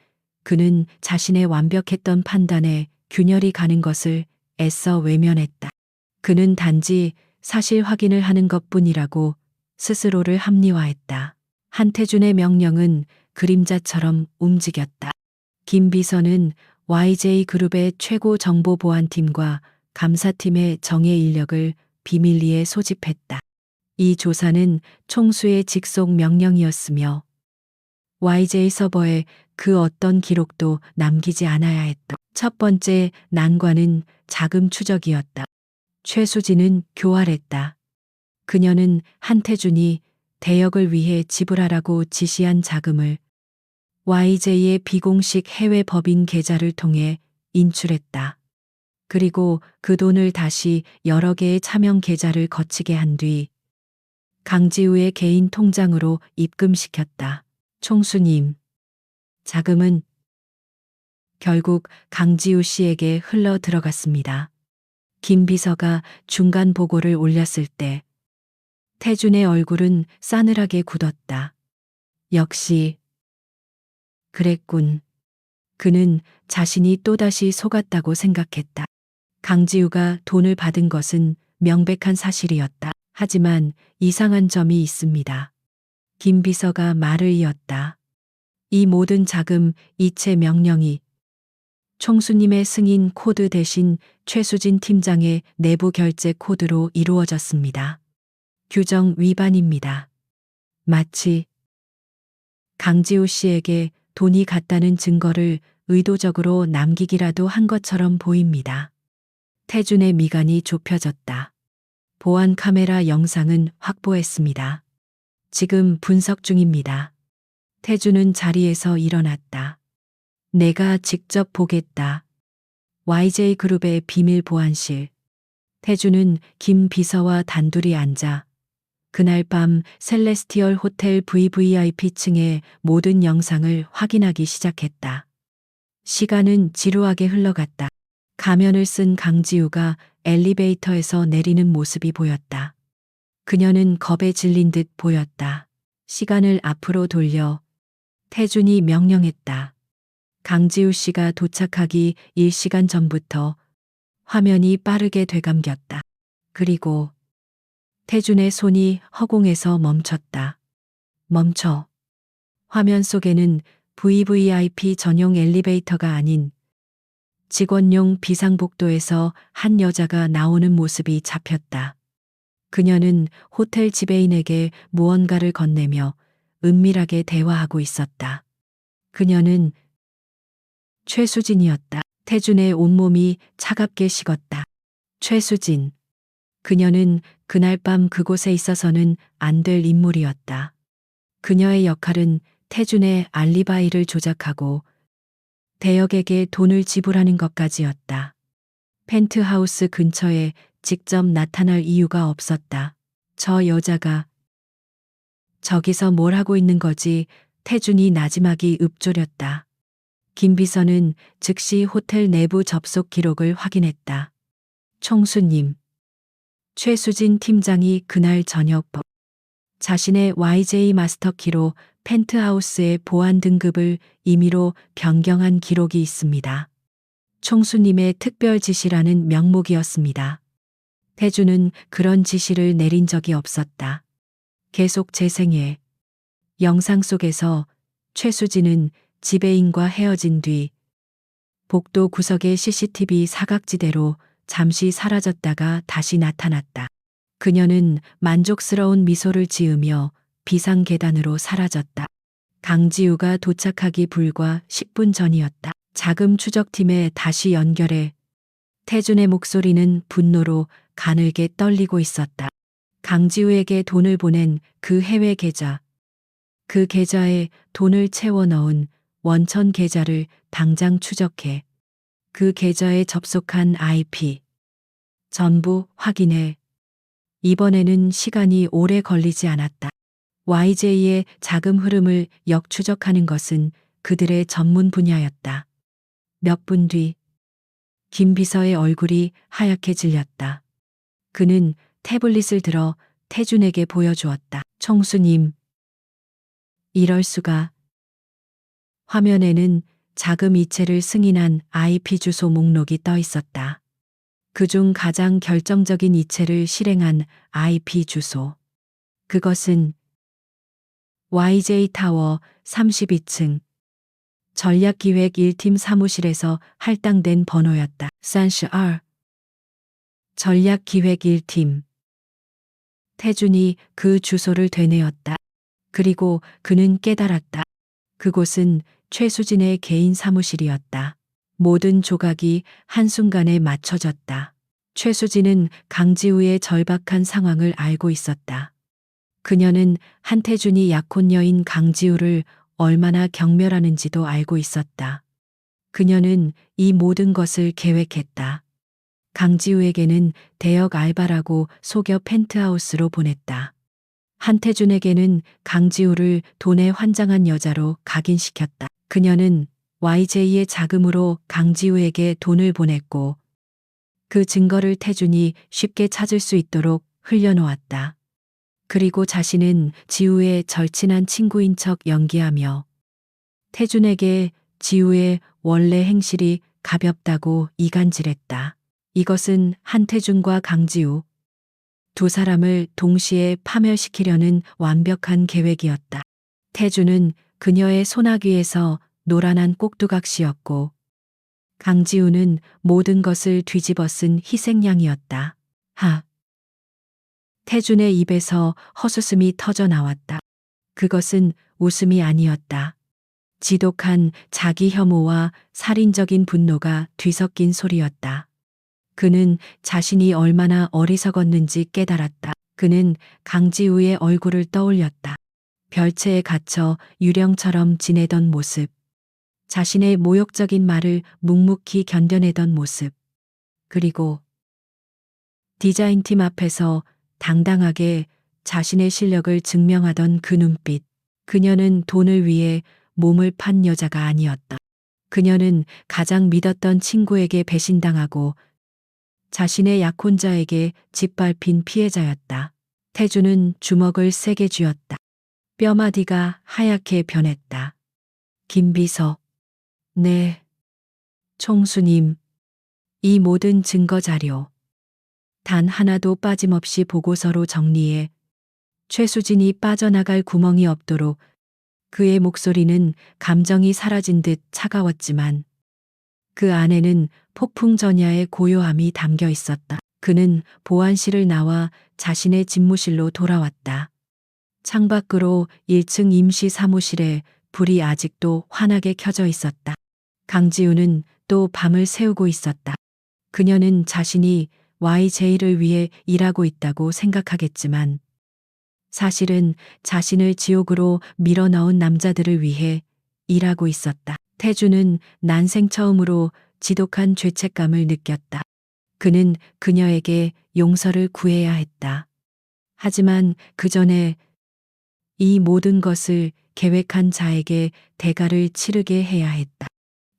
그는 자신의 완벽했던 판단에 균열이 가는 것을 애써 외면했다. 그는 단지 사실 확인을 하는 것뿐이라고 스스로를 합리화했다. 한태준의 명령은 그림자처럼 움직였다. 김 비서는 YJ그룹의 최고 정보보안팀과 감사팀의 정예 인력을 비밀리에 소집했다. 이 조사는 총수의 직속 명령이었으며 YJ 서버에 그 어떤 기록도 남기지 않아야 했다. 첫 번째 난관은 자금 추적이었다. 최수진은 교활했다. 그녀는 한태준이 대역을 위해 지불하라고 지시한 자금을 YJ의 비공식 해외 법인 계좌를 통해 인출했다. 그리고 그 돈을 다시 여러 개의 차명 계좌를 거치게 한 뒤 강지우의 개인 통장으로 입금시켰다. 총수님, 자금은 결국 강지우 씨에게 흘러 들어갔습니다. 김 비서가 중간 보고를 올렸을 때 태준의 얼굴은 싸늘하게 굳었다. 역시 그랬군. 그는 자신이 또다시 속았다고 생각했다. 강지우가 돈을 받은 것은 명백한 사실이었다. 하지만 이상한 점이 있습니다. 김 비서가 말을 이었다. 이 모든 자금 이체 명령이 총수님의 승인 코드 대신 최수진 팀장의 내부 결제 코드로 이루어졌습니다. 규정 위반입니다. 마치 강지우 씨에게 돈이 갔다는 증거를 의도적으로 남기기라도 한 것처럼 보입니다. 태준의 미간이 좁혀졌다. 보안 카메라 영상은 확보했습니다. 지금 분석 중입니다. 태준은 자리에서 일어났다. 내가 직접 보겠다. YJ그룹의 비밀 보안실. 태준은 김 비서와 단둘이 앉아 그날 밤 셀레스티얼 호텔 VVIP층의 모든 영상을 확인하기 시작했다. 시간은 지루하게 흘러갔다. 가면을 쓴 강지우가 엘리베이터에서 내리는 모습이 보였다. 그녀는 겁에 질린 듯 보였다. 시간을 앞으로 돌려 태준이 명령했다. 강지우 씨가 도착하기 1시간 전부터 화면이 빠르게 되감겼다. 그리고 태준의 손이 허공에서 멈췄다. 멈춰. 화면 속에는 VVIP 전용 엘리베이터가 아닌 직원용 비상복도에서 한 여자가 나오는 모습이 잡혔다. 그녀는 호텔 지배인에게 무언가를 건네며 은밀하게 대화하고 있었다. 그녀는 최수진이었다. 태준의 온몸이 차갑게 식었다. 최수진. 그녀는 그날 밤 그곳에 있어서는 안 될 인물이었다. 그녀의 역할은 태준의 알리바이를 조작하고 대역에게 돈을 지불하는 것까지였다. 펜트하우스 근처에 직접 나타날 이유가 없었다. 저 여자가 저기서 뭘 하고 있는 거지? 태준이 나지막이 읊조렸다. 김 비서는 즉시 호텔 내부 접속 기록을 확인했다. 총수님. 최수진 팀장이 그날 저녁 자신의 YJ 마스터키로 펜트하우스의 보안 등급을 임의로 변경한 기록이 있습니다. 총수님의 특별 지시라는 명목이었습니다. 태준은 그런 지시를 내린 적이 없었다. 계속 재생해. 영상 속에서 최수진은 지배인과 헤어진 뒤 복도 구석의 CCTV 사각지대로 잠시 사라졌다가 다시 나타났다. 그녀는 만족스러운 미소를 지으며 비상 계단으로 사라졌다. 강지우가 도착하기 불과 10분 전이었다. 자금 추적팀에 다시 연결해. 태준의 목소리는 분노로 가늘게 떨리고 있었다. 강지우에게 돈을 보낸 그 해외 계좌. 그 계좌에 돈을 채워 넣은 원천 계좌를 당장 추적해. 그 계좌에 접속한 IP. 전부 확인해. 이번에는 시간이 오래 걸리지 않았다. YJ의 자금 흐름을 역추적하는 것은 그들의 전문 분야였다. 몇 분 뒤, 김 비서의 얼굴이 하얗게 질렸다. 그는 태블릿을 들어 태준에게 보여주었다. 총수님. 이럴 수가. 화면에는 자금 이체를 승인한 IP 주소 목록이 떠 있었다. 그중 가장 결정적인 이체를 실행한 IP 주소. 그것은 YJ 타워 32층 전략기획 1팀 사무실에서 할당된 번호였다. 산시알 전략기획 1팀. 태준이 그 주소를 되뇌었다. 그리고 그는 깨달았다. 그곳은 최수진의 개인 사무실이었다. 모든 조각이 한순간에 맞춰졌다. 최수진은 강지우의 절박한 상황을 알고 있었다. 그녀는 한태준이 약혼녀인 강지우를 얼마나 경멸하는지도 알고 있었다. 그녀는 이 모든 것을 계획했다. 강지우에게는 대역 알바라고 속여 펜트하우스로 보냈다. 한태준에게는 강지우를 돈에 환장한 여자로 각인시켰다. 그녀는 YJ의 자금으로 강지우에게 돈을 보냈고 그 증거를 태준이 쉽게 찾을 수 있도록 흘려놓았다. 그리고 자신은 지우의 절친한 친구인 척 연기하며 태준에게 지우의 원래 행실이 가볍다고 이간질했다. 이것은 한태준과 강지우 두 사람을 동시에 파멸시키려는 완벽한 계획이었다. 태준은 그녀의 소나귀에서 노란한 꼭두각시였고 강지우는 모든 것을 뒤집어 쓴 희생양이었다. 하. 태준의 입에서 헛웃음이 터져 나왔다. 그것은 웃음이 아니었다. 지독한 자기 혐오와 살인적인 분노가 뒤섞인 소리였다. 그는 자신이 얼마나 어리석었는지 깨달았다. 그는 강지우의 얼굴을 떠올렸다. 별채에 갇혀 유령처럼 지내던 모습. 자신의 모욕적인 말을 묵묵히 견뎌내던 모습. 그리고 디자인팀 앞에서 당당하게 자신의 실력을 증명하던 그 눈빛. 그녀는 돈을 위해 몸을 판 여자가 아니었다. 그녀는 가장 믿었던 친구에게 배신당하고 자신의 약혼자에게 짓밟힌 피해자였다. 태준은 주먹을 세게 쥐었다. 뼈마디가 하얗게 변했다. 김 비서. 네, 총수님, 이 모든 증거 자료, 단 하나도 빠짐없이 보고서로 정리해 최수진이 빠져나갈 구멍이 없도록. 그의 목소리는 감정이 사라진 듯 차가웠지만 그 안에는 폭풍 전야의 고요함이 담겨 있었다. 그는 보안실을 나와 자신의 집무실로 돌아왔다. 창밖으로 1층 임시 사무실에 불이 아직도 환하게 켜져 있었다. 강지우는 또 밤을 새우고 있었다. 그녀는 자신이 YJ를 위해 일하고 있다고 생각하겠지만 사실은 자신을 지옥으로 밀어넣은 남자들을 위해 일하고 있었다. 태주는 난생 처음으로 지독한 죄책감을 느꼈다. 그는 그녀에게 용서를 구해야 했다. 하지만 그 전에 이 모든 것을 계획한 자에게 대가를 치르게 해야 했다.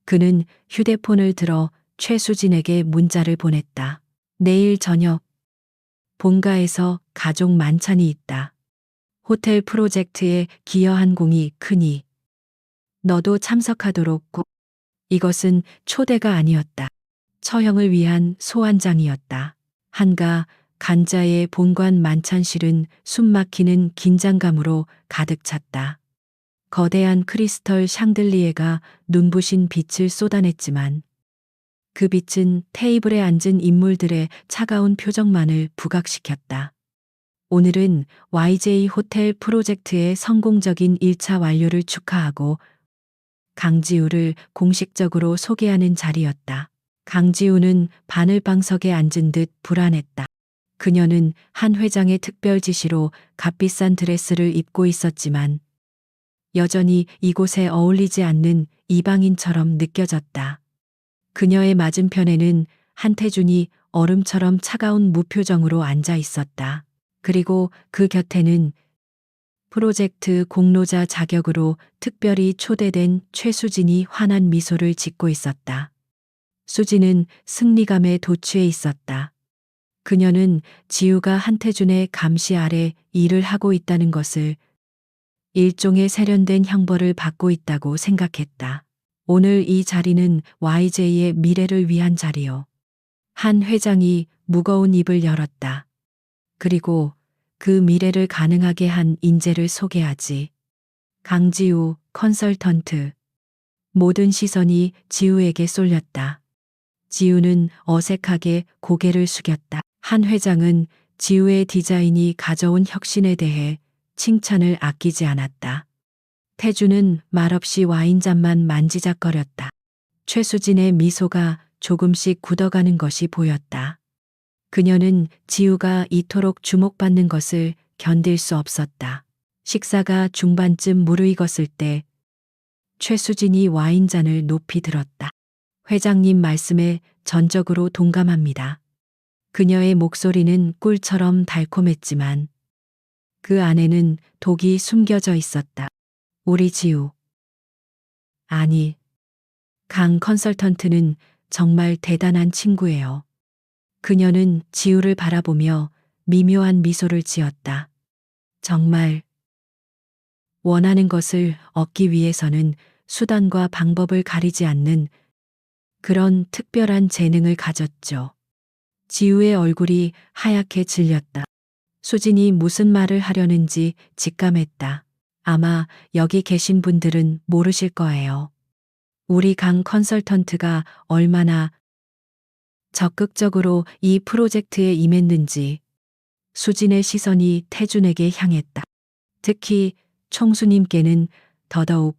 그는 휴대폰을 들어 최수진에게 문자를 보냈다. 내일 저녁 본가에서 가족 만찬이 있다. 호텔 프로젝트에 기여한 공이 크니 너도 참석하도록 꼭. 이것은 초대가 아니었다. 처형을 위한 소환장이었다. 한가 간자의 본관 만찬실은 숨막히는 긴장감으로 가득 찼다. 거대한 크리스털 샹들리에가 눈부신 빛을 쏟아냈지만 그 빛은 테이블에 앉은 인물들의 차가운 표정만을 부각시켰다. 오늘은 YJ 호텔 프로젝트의 성공적인 1차 완료를 축하하고 강지우를 공식적으로 소개하는 자리였다. 강지우는 바늘방석에 앉은 듯 불안했다. 그녀는 한 회장의 특별 지시로 값비싼 드레스를 입고 있었지만 여전히 이곳에 어울리지 않는 이방인처럼 느껴졌다. 그녀의 맞은편에는 한태준이 얼음처럼 차가운 무표정으로 앉아 있었다. 그리고 그 곁에는 프로젝트 공로자 자격으로 특별히 초대된 최수진이 환한 미소를 짓고 있었다. 수진은 승리감에 도취해 있었다. 그녀는 지우가 한태준의 감시 아래 일을 하고 있다는 것을 일종의 세련된 형벌을 받고 있다고 생각했다. 오늘 이 자리는 YJ의 미래를 위한 자리요. 한 회장이 무거운 입을 열었다. 그리고 그 미래를 가능하게 한 인재를 소개하지. 강지우 컨설턴트. 모든 시선이 지우에게 쏠렸다. 지우는 어색하게 고개를 숙였다. 한 회장은 지우의 디자인이 가져온 혁신에 대해 칭찬을 아끼지 않았다. 태주는 말없이 와인잔만 만지작거렸다. 최수진의 미소가 조금씩 굳어가는 것이 보였다. 그녀는 지우가 이토록 주목받는 것을 견딜 수 없었다. 식사가 중반쯤 무르익었을 때 최수진이 와인잔을 높이 들었다. 회장님 말씀에 전적으로 동감합니다. 그녀의 목소리는 꿀처럼 달콤했지만 그 안에는 독이 숨겨져 있었다. 우리 지우. 아니, 강 컨설턴트는 정말 대단한 친구예요. 그녀는 지우를 바라보며 미묘한 미소를 지었다. 정말 원하는 것을 얻기 위해서는 수단과 방법을 가리지 않는 그런 특별한 재능을 가졌죠. 지우의 얼굴이 하얗게 질렸다. 수진이 무슨 말을 하려는지 직감했다. 아마 여기 계신 분들은 모르실 거예요. 우리 강 컨설턴트가 얼마나 적극적으로 이 프로젝트에 임했는지. 수진의 시선이 태준에게 향했다. 특히 총수님께는 더더욱.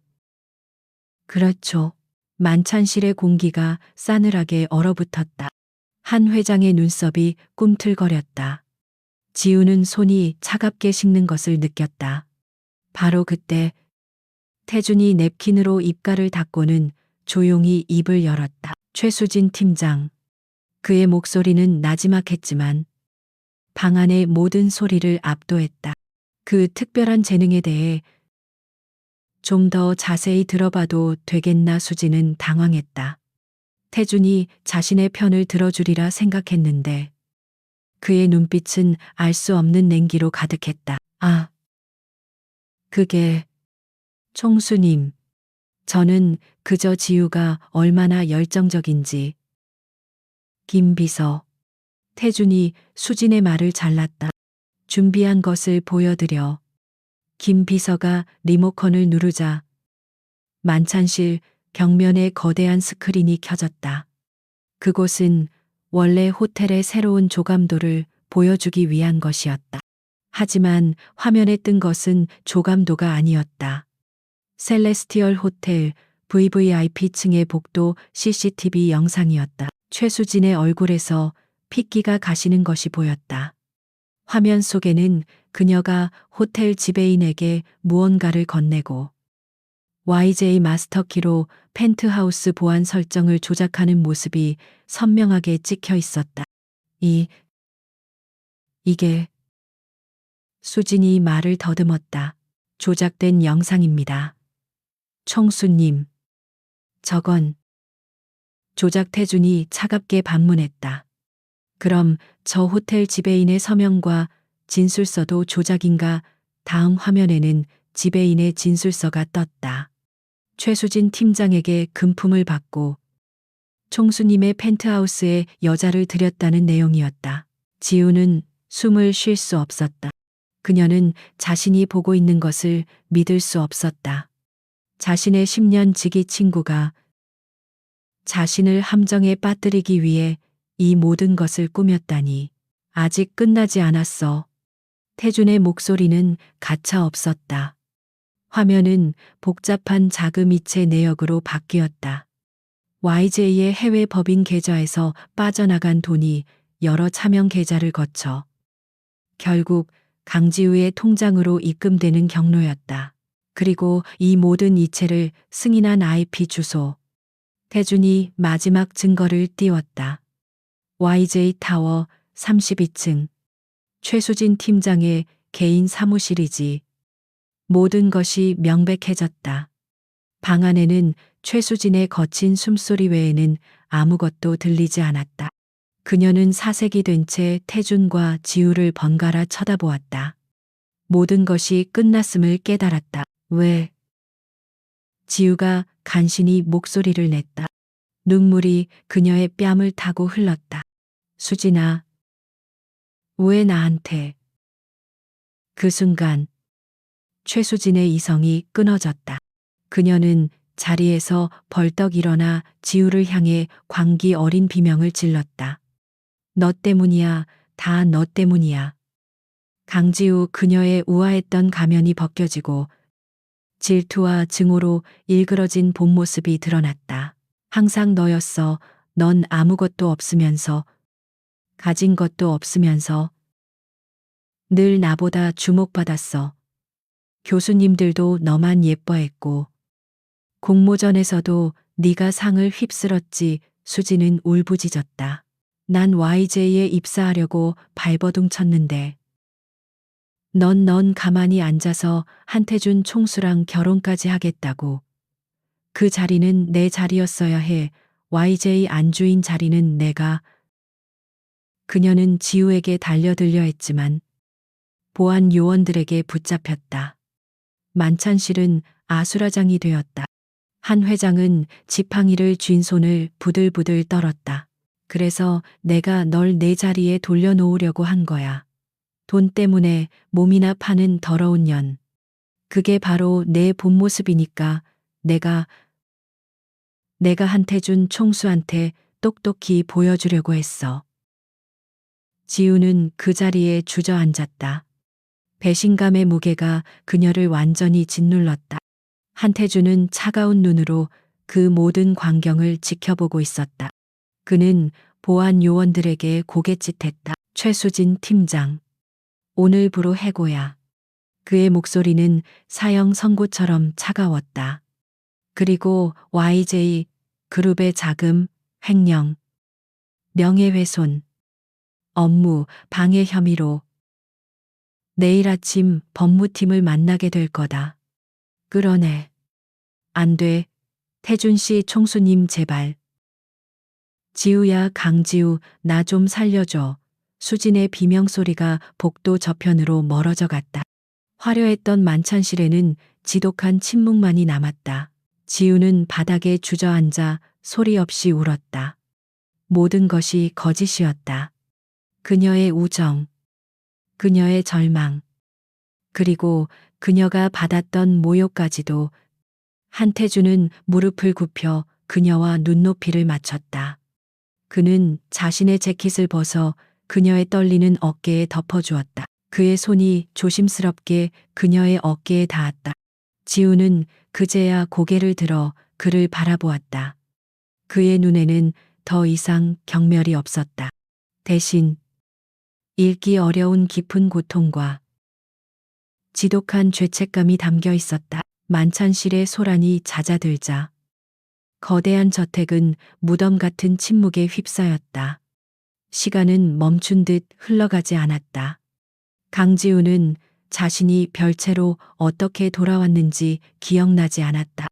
그렇죠. 만찬실의 공기가 싸늘하게 얼어붙었다. 한 회장의 눈썹이 꿈틀거렸다. 지우는 손이 차갑게 식는 것을 느꼈다. 바로 그때 태준이 냅킨으로 입가를 닦고는 조용히 입을 열었다. 최수진 팀장. 그의 목소리는 나지막했지만 방 안의 모든 소리를 압도했다. 그 특별한 재능에 대해 좀 더 자세히 들어봐도 되겠나. 수진은 당황했다. 태준이 자신의 편을 들어주리라 생각했는데 그의 눈빛은 알 수 없는 냉기로 가득했다. 아, 그게 총수님. 저는 그저 지우가 얼마나 열정적인지. 김 비서. 태준이 수진의 말을 잘랐다. 준비한 것을 보여드려. 김 비서가 리모컨을 누르자 만찬실 벽면에 거대한 스크린이 켜졌다. 그곳은 원래 호텔의 새로운 조감도를 보여주기 위한 것이었다. 하지만 화면에 뜬 것은 조감도가 아니었다. 셀레스티얼 호텔 VVIP층의 복도 CCTV 영상이었다. 최수진의 얼굴에서 핏기가 가시는 것이 보였다. 화면 속에는 그녀가 호텔 지배인에게 무언가를 건네고 YJ 마스터키로 펜트하우스 보안 설정을 조작하는 모습이 선명하게 찍혀 있었다. 이게 수진이 말을 더듬었다. 조작된 영상입니다. 총수님. 저건 조작. 태준이 차갑게 반문했다. 그럼 저 호텔 지배인의 서명과 진술서도 조작인가? 다음 화면에는 지배인의 진술서가 떴다. 최수진 팀장에게 금품을 받고 총수님의 펜트하우스에 여자를 들였다는 내용이었다. 지우는 숨을 쉴 수 없었다. 그녀는 자신이 보고 있는 것을 믿을 수 없었다. 자신의 10년 지기 친구가 자신을 함정에 빠뜨리기 위해 이 모든 것을 꾸몄다니. 아직 끝나지 않았어. 태준의 목소리는 가차 없었다. 화면은 복잡한 자금이체 내역으로 바뀌었다. YJ의 해외 법인 계좌에서 빠져나간 돈이 여러 차명 계좌를 거쳐 결국 강지우의 통장으로 입금되는 경로였다. 그리고 이 모든 이체를 승인한 IP 주소. 태준이 마지막 증거를 띄웠다. YJ 타워 32층. 최수진 팀장의 개인 사무실이지. 모든 것이 명백해졌다. 방 안에는 최수진의 거친 숨소리 외에는 아무것도 들리지 않았다. 그녀는 사색이 된 채 태준과 지우를 번갈아 쳐다보았다. 모든 것이 끝났음을 깨달았다. 왜? 지우가 간신히 목소리를 냈다. 눈물이 그녀의 뺨을 타고 흘렀다. 수진아, 왜 나한테? 그 순간 최수진의 이성이 끊어졌다. 그녀는 자리에서 벌떡 일어나 지우를 향해 광기 어린 비명을 질렀다. 너 때문이야, 다 너 때문이야. 강지우. 그녀의 우아했던 가면이 벗겨지고 질투와 증오로 일그러진 본 모습이 드러났다. 항상 너였어. 넌 아무것도 없으면서, 가진 것도 없으면서 늘 나보다 주목받았어. 교수님들도 너만 예뻐했고 공모전에서도 네가 상을 휩쓸었지. 수지는 울부짖었다. 난 YJ에 입사하려고 발버둥 쳤는데 넌 가만히 앉아서 한태준 총수랑 결혼까지 하겠다고. 그 자리는 내 자리였어야 해. YJ 안주인 자리는 내가. 그녀는 지우에게 달려들려 했지만 보안 요원들에게 붙잡혔다. 만찬실은 아수라장이 되었다. 한 회장은 지팡이를 쥔 손을 부들부들 떨었다. 그래서 내가 널 내 자리에 돌려놓으려고 한 거야. 돈 때문에 몸이나 파는 더러운 년. 그게 바로 내 본 모습이니까 내가 한태준 총수한테 똑똑히 보여주려고 했어. 지우는 그 자리에 주저앉았다. 배신감의 무게가 그녀를 완전히 짓눌렀다. 한태준은 차가운 눈으로 그 모든 광경을 지켜보고 있었다. 그는 보안 요원들에게 고갯짓했다. 최수진 팀장. 오늘부로 해고야. 그의 목소리는 사형 선고처럼 차가웠다. 그리고 YJ 그룹의 자금, 횡령, 명예훼손, 업무 방해 혐의로 내일 아침 법무팀을 만나게 될 거다. 끌어내. 안 돼. 태준 씨 총수님 제발. 지우야. 강지우, 나 좀 살려줘. 수진의 비명소리가 복도 저편으로 멀어져 갔다. 화려했던 만찬실에는 지독한 침묵만이 남았다. 지우는 바닥에 주저앉아 소리 없이 울었다. 모든 것이 거짓이었다. 그녀의 우정, 그녀의 절망, 그리고 그녀가 받았던 모욕까지도. 한태주는 무릎을 굽혀 그녀와 눈높이를 맞췄다. 그는 자신의 재킷을 벗어 그녀의 떨리는 어깨에 덮어주었다. 그의 손이 조심스럽게 그녀의 어깨에 닿았다. 지우는 그제야 고개를 들어 그를 바라보았다. 그의 눈에는 더 이상 경멸이 없었다. 대신 읽기 어려운 깊은 고통과 지독한 죄책감이 담겨 있었다. 만찬실의 소란이 잦아들자 거대한 저택은 무덤 같은 침묵에 휩싸였다. 시간은 멈춘 듯 흘러가지 않았다. 강지우는 자신이 별채로 어떻게 돌아왔는지 기억나지 않았다.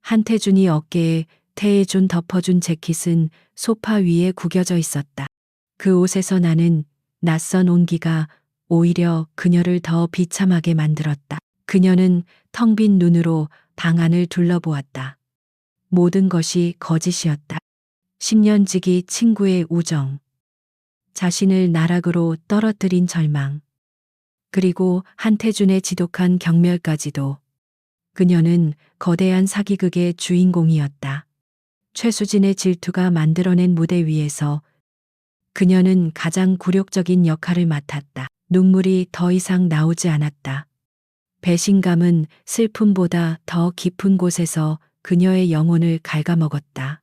한태준이 어깨에 태해준 덮어준 재킷은 소파 위에 구겨져 있었다. 그 옷에서 나는 낯선 온기가 오히려 그녀를 더 비참하게 만들었다. 그녀는 텅 빈 눈으로 방 안을 둘러보았다. 모든 것이 거짓이었다. 10년 지기 친구의 우정, 자신을 나락으로 떨어뜨린 절망, 그리고 한태준의 지독한 경멸까지도. 그녀는 거대한 사기극의 주인공이었다. 최수진의 질투가 만들어낸 무대 위에서 그녀는 가장 굴욕적인 역할을 맡았다. 눈물이 더 이상 나오지 않았다. 배신감은 슬픔보다 더 깊은 곳에서 그녀의 영혼을 갉아먹었다.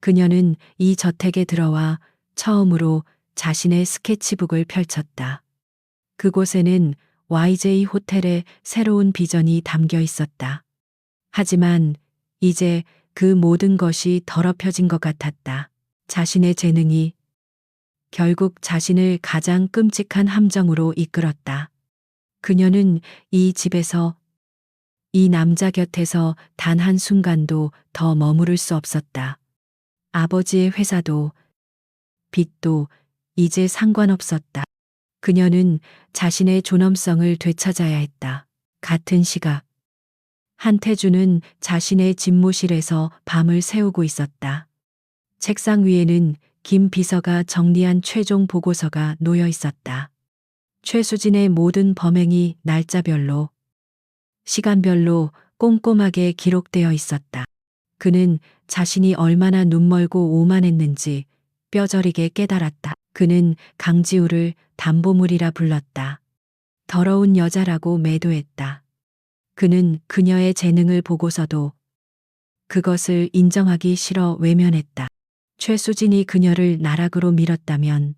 그녀는 이 저택에 들어와 처음으로 자신의 스케치북을 펼쳤다. 그곳에는 YJ 호텔의 새로운 비전이 담겨 있었다. 하지만 이제 그 모든 것이 더럽혀진 것 같았다. 자신의 재능이 결국 자신을 가장 끔찍한 함정으로 이끌었다. 그녀는 이 집에서, 이 남자 곁에서 단 한순간도 더 머무를 수 없었다. 아버지의 회사도, 빚도 이제 상관없었다. 그녀는 자신의 존엄성을 되찾아야 했다. 같은 시각, 한태주는 자신의 집무실에서 밤을 새우고 있었다. 책상 위에는 김 비서가 정리한 최종 보고서가 놓여 있었다. 최수진의 모든 범행이 날짜별로, 시간별로 꼼꼼하게 기록되어 있었다. 그는 자신이 얼마나 눈멀고 오만했는지 뼈저리게 깨달았다. 그는 강지우를 담보물이라 불렀다. 더러운 여자라고 매도했다. 그는 그녀의 재능을 보고서도 그것을 인정하기 싫어 외면했다. 최수진이 그녀를 나락으로 밀었다면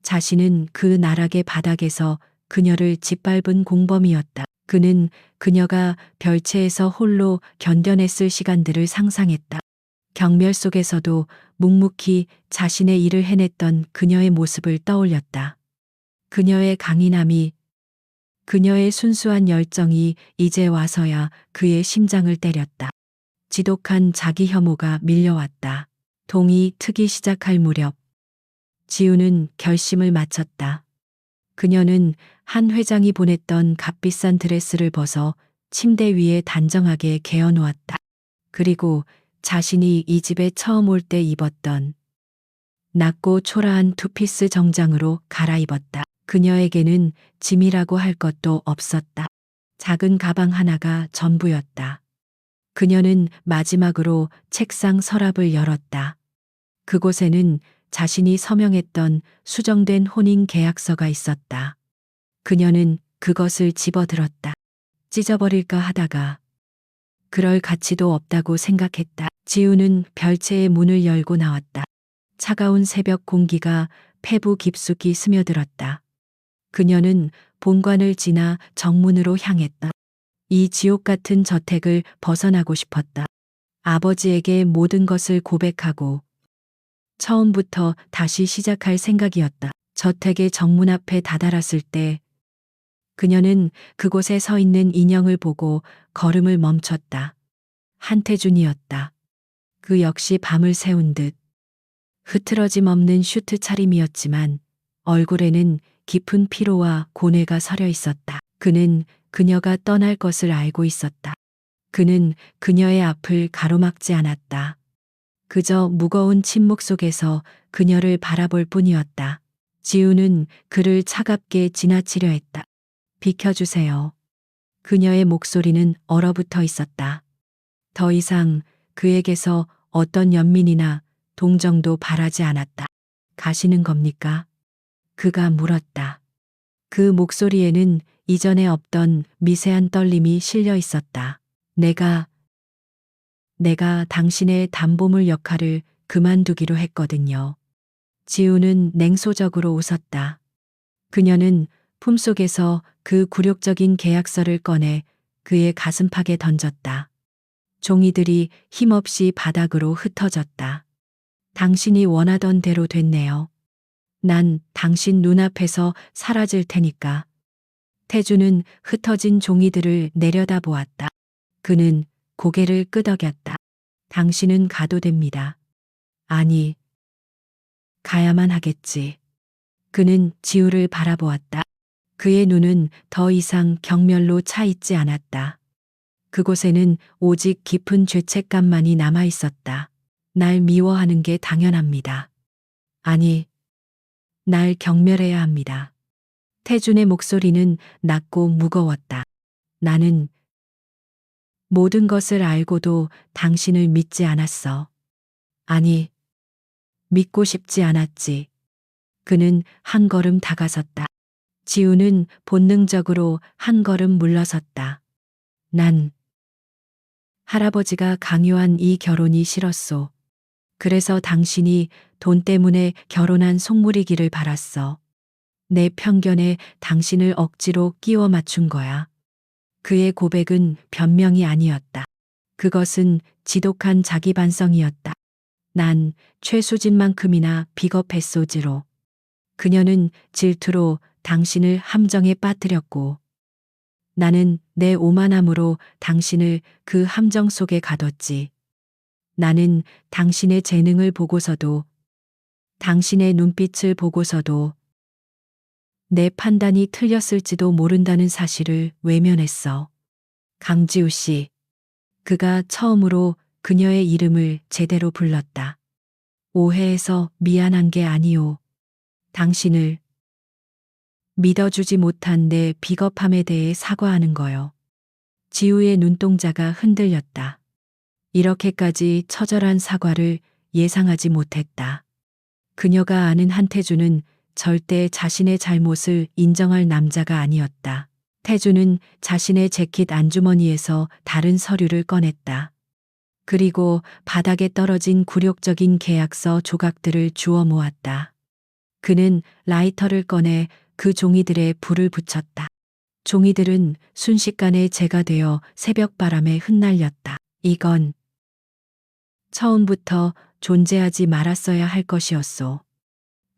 자신은 그 나락의 바닥에서 그녀를 짓밟은 공범이었다. 그는 그녀가 별채에서 홀로 견뎌냈을 시간들을 상상했다. 경멸 속에서도 묵묵히 자신의 일을 해냈던 그녀의 모습을 떠올렸다. 그녀의 강인함이, 그녀의 순수한 열정이 이제 와서야 그의 심장을 때렸다. 지독한 자기 혐오가 밀려왔다. 동이 트기 시작할 무렵 지우는 결심을 마쳤다. 그녀는 한 회장이 보냈던 값비싼 드레스를 벗어 침대 위에 단정하게 개어 놓았다. 그리고 자신이 이 집에 처음 올 때 입었던 낮고 초라한 투피스 정장으로 갈아입었다. 그녀에게는 짐이라고 할 것도 없었다. 작은 가방 하나가 전부였다. 그녀는 마지막으로 책상 서랍을 열었다. 그곳에는 자신이 서명했던 수정된 혼인 계약서가 있었다. 그녀는 그것을 집어들었다. 찢어버릴까 하다가 그럴 가치도 없다고 생각했다. 지우는 별채의 문을 열고 나왔다. 차가운 새벽 공기가 폐부 깊숙이 스며들었다. 그녀는 본관을 지나 정문으로 향했다. 이 지옥 같은 저택을 벗어나고 싶었다. 아버지에게 모든 것을 고백하고 처음부터 다시 시작할 생각이었다. 저택의 정문 앞에 다다랐을 때 그녀는 그곳에 서 있는 인형을 보고 걸음을 멈췄다. 한태준이었다. 그 역시 밤을 새운 듯 흐트러짐 없는 슈트 차림이었지만 얼굴에는 깊은 피로와 고뇌가 서려 있었다. 그는 그녀가 떠날 것을 알고 있었다. 그는 그녀의 앞을 가로막지 않았다. 그저 무거운 침묵 속에서 그녀를 바라볼 뿐이었다. 지우는 그를 차갑게 지나치려 했다. 비켜주세요. 그녀의 목소리는 얼어붙어 있었다. 더 이상 그에게서 어떤 연민이나 동정도 바라지 않았다. 가시는 겁니까? 그가 물었다. 그 목소리에는 이전에 없던 미세한 떨림이 실려 있었다. 내가 당신의 담보물 역할을 그만두기로 했거든요. 지우는 냉소적으로 웃었다. 그녀는 품속에서 그 굴욕적인 계약서를 꺼내 그의 가슴팍에 던졌다. 종이들이 힘없이 바닥으로 흩어졌다. 당신이 원하던 대로 됐네요. 난 당신 눈앞에서 사라질 테니까. 태주는 흩어진 종이들을 내려다보았다. 그는 고개를 끄덕였다. 당신은 가도 됩니다. 아니, 가야만 하겠지. 그는 지우를 바라보았다. 그의 눈은 더 이상 경멸로 차 있지 않았다. 그곳에는 오직 깊은 죄책감만이 남아 있었다. 날 미워하는 게 당연합니다. 아니, 날 경멸해야 합니다. 태준의 목소리는 낮고 무거웠다. 나는 모든 것을 알고도 당신을 믿지 않았어. 아니, 믿고 싶지 않았지. 그는 한 걸음 다가섰다. 지우는 본능적으로 한 걸음 물러섰다. 난 할아버지가 강요한 이 결혼이 싫었소. 그래서 당신이 돈 때문에 결혼한 속물이기를 바랐어. 내 편견에 당신을 억지로 끼워 맞춘 거야. 그의 고백은 변명이 아니었다. 그것은 지독한 자기 반성이었다. 난 최수진만큼이나 비겁했소지로. 그녀는 질투로 당신을 함정에 빠뜨렸고, 나는 내 오만함으로 당신을 그 함정 속에 가뒀지. 나는 당신의 재능을 보고서도, 당신의 눈빛을 보고서도 내 판단이 틀렸을지도 모른다는 사실을 외면했어. 강지우 씨. 그가 처음으로 그녀의 이름을 제대로 불렀다. 오해해서 미안한 게 아니오. 당신을 믿어주지 못한 내 비겁함에 대해 사과하는 거요. 지우의 눈동자가 흔들렸다. 이렇게까지 처절한 사과를 예상하지 못했다. 그녀가 아는 한태주는 절대 자신의 잘못을 인정할 남자가 아니었다. 태주는 자신의 재킷 안주머니에서 다른 서류를 꺼냈다. 그리고 바닥에 떨어진 굴욕적인 계약서 조각들을 주워 모았다. 그는 라이터를 꺼내 그 종이들에 불을 붙였다. 종이들은 순식간에 재가 되어 새벽바람에 흩날렸다. 이건 처음부터 존재하지 말았어야 할 것이었소.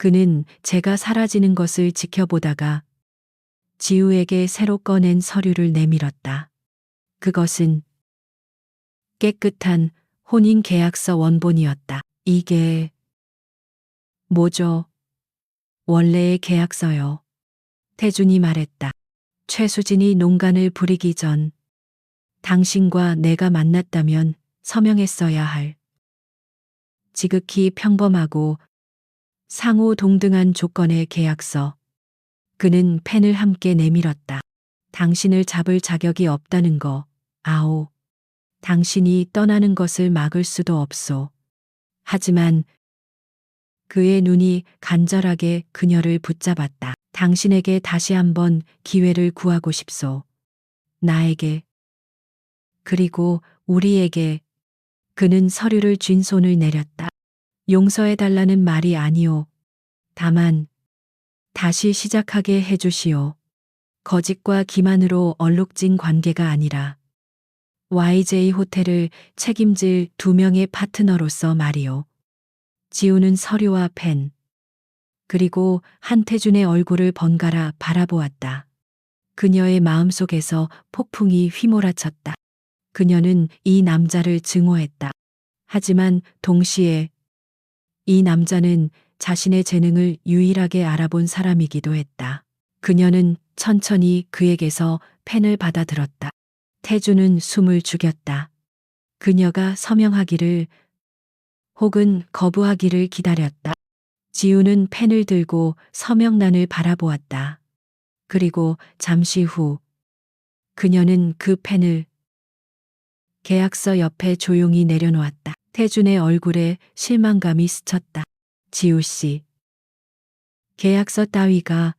그는 재가 사라지는 것을 지켜보다가 지우에게 새로 꺼낸 서류를 내밀었다. 그것은 깨끗한 혼인 계약서 원본이었다. 이게 뭐죠? 원래의 계약서요. 태준이 말했다. 최수진이 농간을 부리기 전 당신과 내가 만났다면 서명했어야 할 지극히 평범하고 상호 동등한 조건의 계약서. 그는 펜을 함께 내밀었다. 당신을 잡을 자격이 없다는 거. 아오. 당신이 떠나는 것을 막을 수도 없소. 하지만 그의 눈이 간절하게 그녀를 붙잡았다. 당신에게 다시 한번 기회를 구하고 싶소. 나에게. 그리고 우리에게. 그는 서류를 쥔 손을 내렸다. 용서해달라는 말이 아니오. 다만 다시 시작하게 해주시오. 거짓과 기만으로 얼룩진 관계가 아니라 YJ 호텔을 책임질 두 명의 파트너로서 말이오. 지우는 서류와 펜, 그리고 한태준의 얼굴을 번갈아 바라보았다. 그녀의 마음속에서 폭풍이 휘몰아쳤다. 그녀는 이 남자를 증오했다. 하지만 동시에 이 남자는 자신의 재능을 유일하게 알아본 사람이기도 했다. 그녀는 천천히 그에게서 펜을 받아들었다. 태주는 숨을 죽였다. 그녀가 서명하기를 혹은 거부하기를 기다렸다. 지우는 펜을 들고 서명란을 바라보았다. 그리고 잠시 후 그녀는 그 펜을 계약서 옆에 조용히 내려놓았다. 태준의 얼굴에 실망감이 스쳤다. 지우 씨. 계약서 따위가.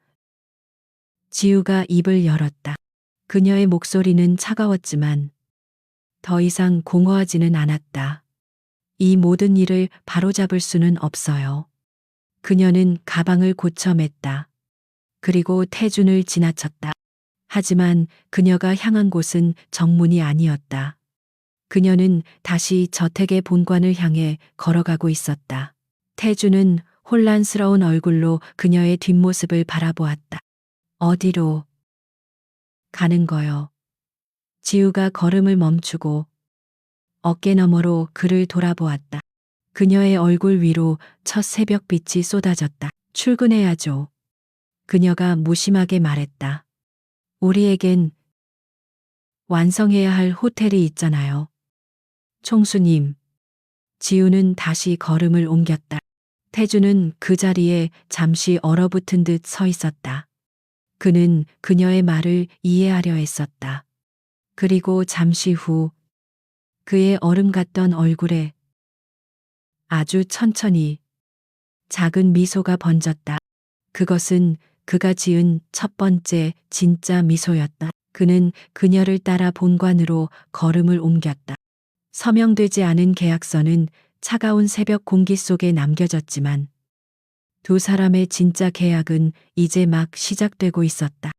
지우가 입을 열었다. 그녀의 목소리는 차가웠지만 더 이상 공허하지는 않았다. 이 모든 일을 바로잡을 수는 없어요. 그녀는 가방을 고쳐 맸다. 그리고 태준을 지나쳤다. 하지만 그녀가 향한 곳은 정문이 아니었다. 그녀는 다시 저택의 본관을 향해 걸어가고 있었다. 태준은 혼란스러운 얼굴로 그녀의 뒷모습을 바라보았다. 어디로 가는 거요? 지우가 걸음을 멈추고 어깨 너머로 그를 돌아보았다. 그녀의 얼굴 위로 첫 새벽빛이 쏟아졌다. 출근해야죠. 그녀가 무심하게 말했다. 우리에겐 완성해야 할 호텔이 있잖아요. 총수님. 지우는 다시 걸음을 옮겼다. 태주는 그 자리에 잠시 얼어붙은 듯 서 있었다. 그는 그녀의 말을 이해하려 했었다. 그리고 잠시 후 그의 얼음 같던 얼굴에 아주 천천히 작은 미소가 번졌다. 그것은 그가 지은 첫 번째 진짜 미소였다. 그는 그녀를 따라 본관으로 걸음을 옮겼다. 서명되지 않은 계약서는 차가운 새벽 공기 속에 남겨졌지만 두 사람의 진짜 계약은 이제 막 시작되고 있었다.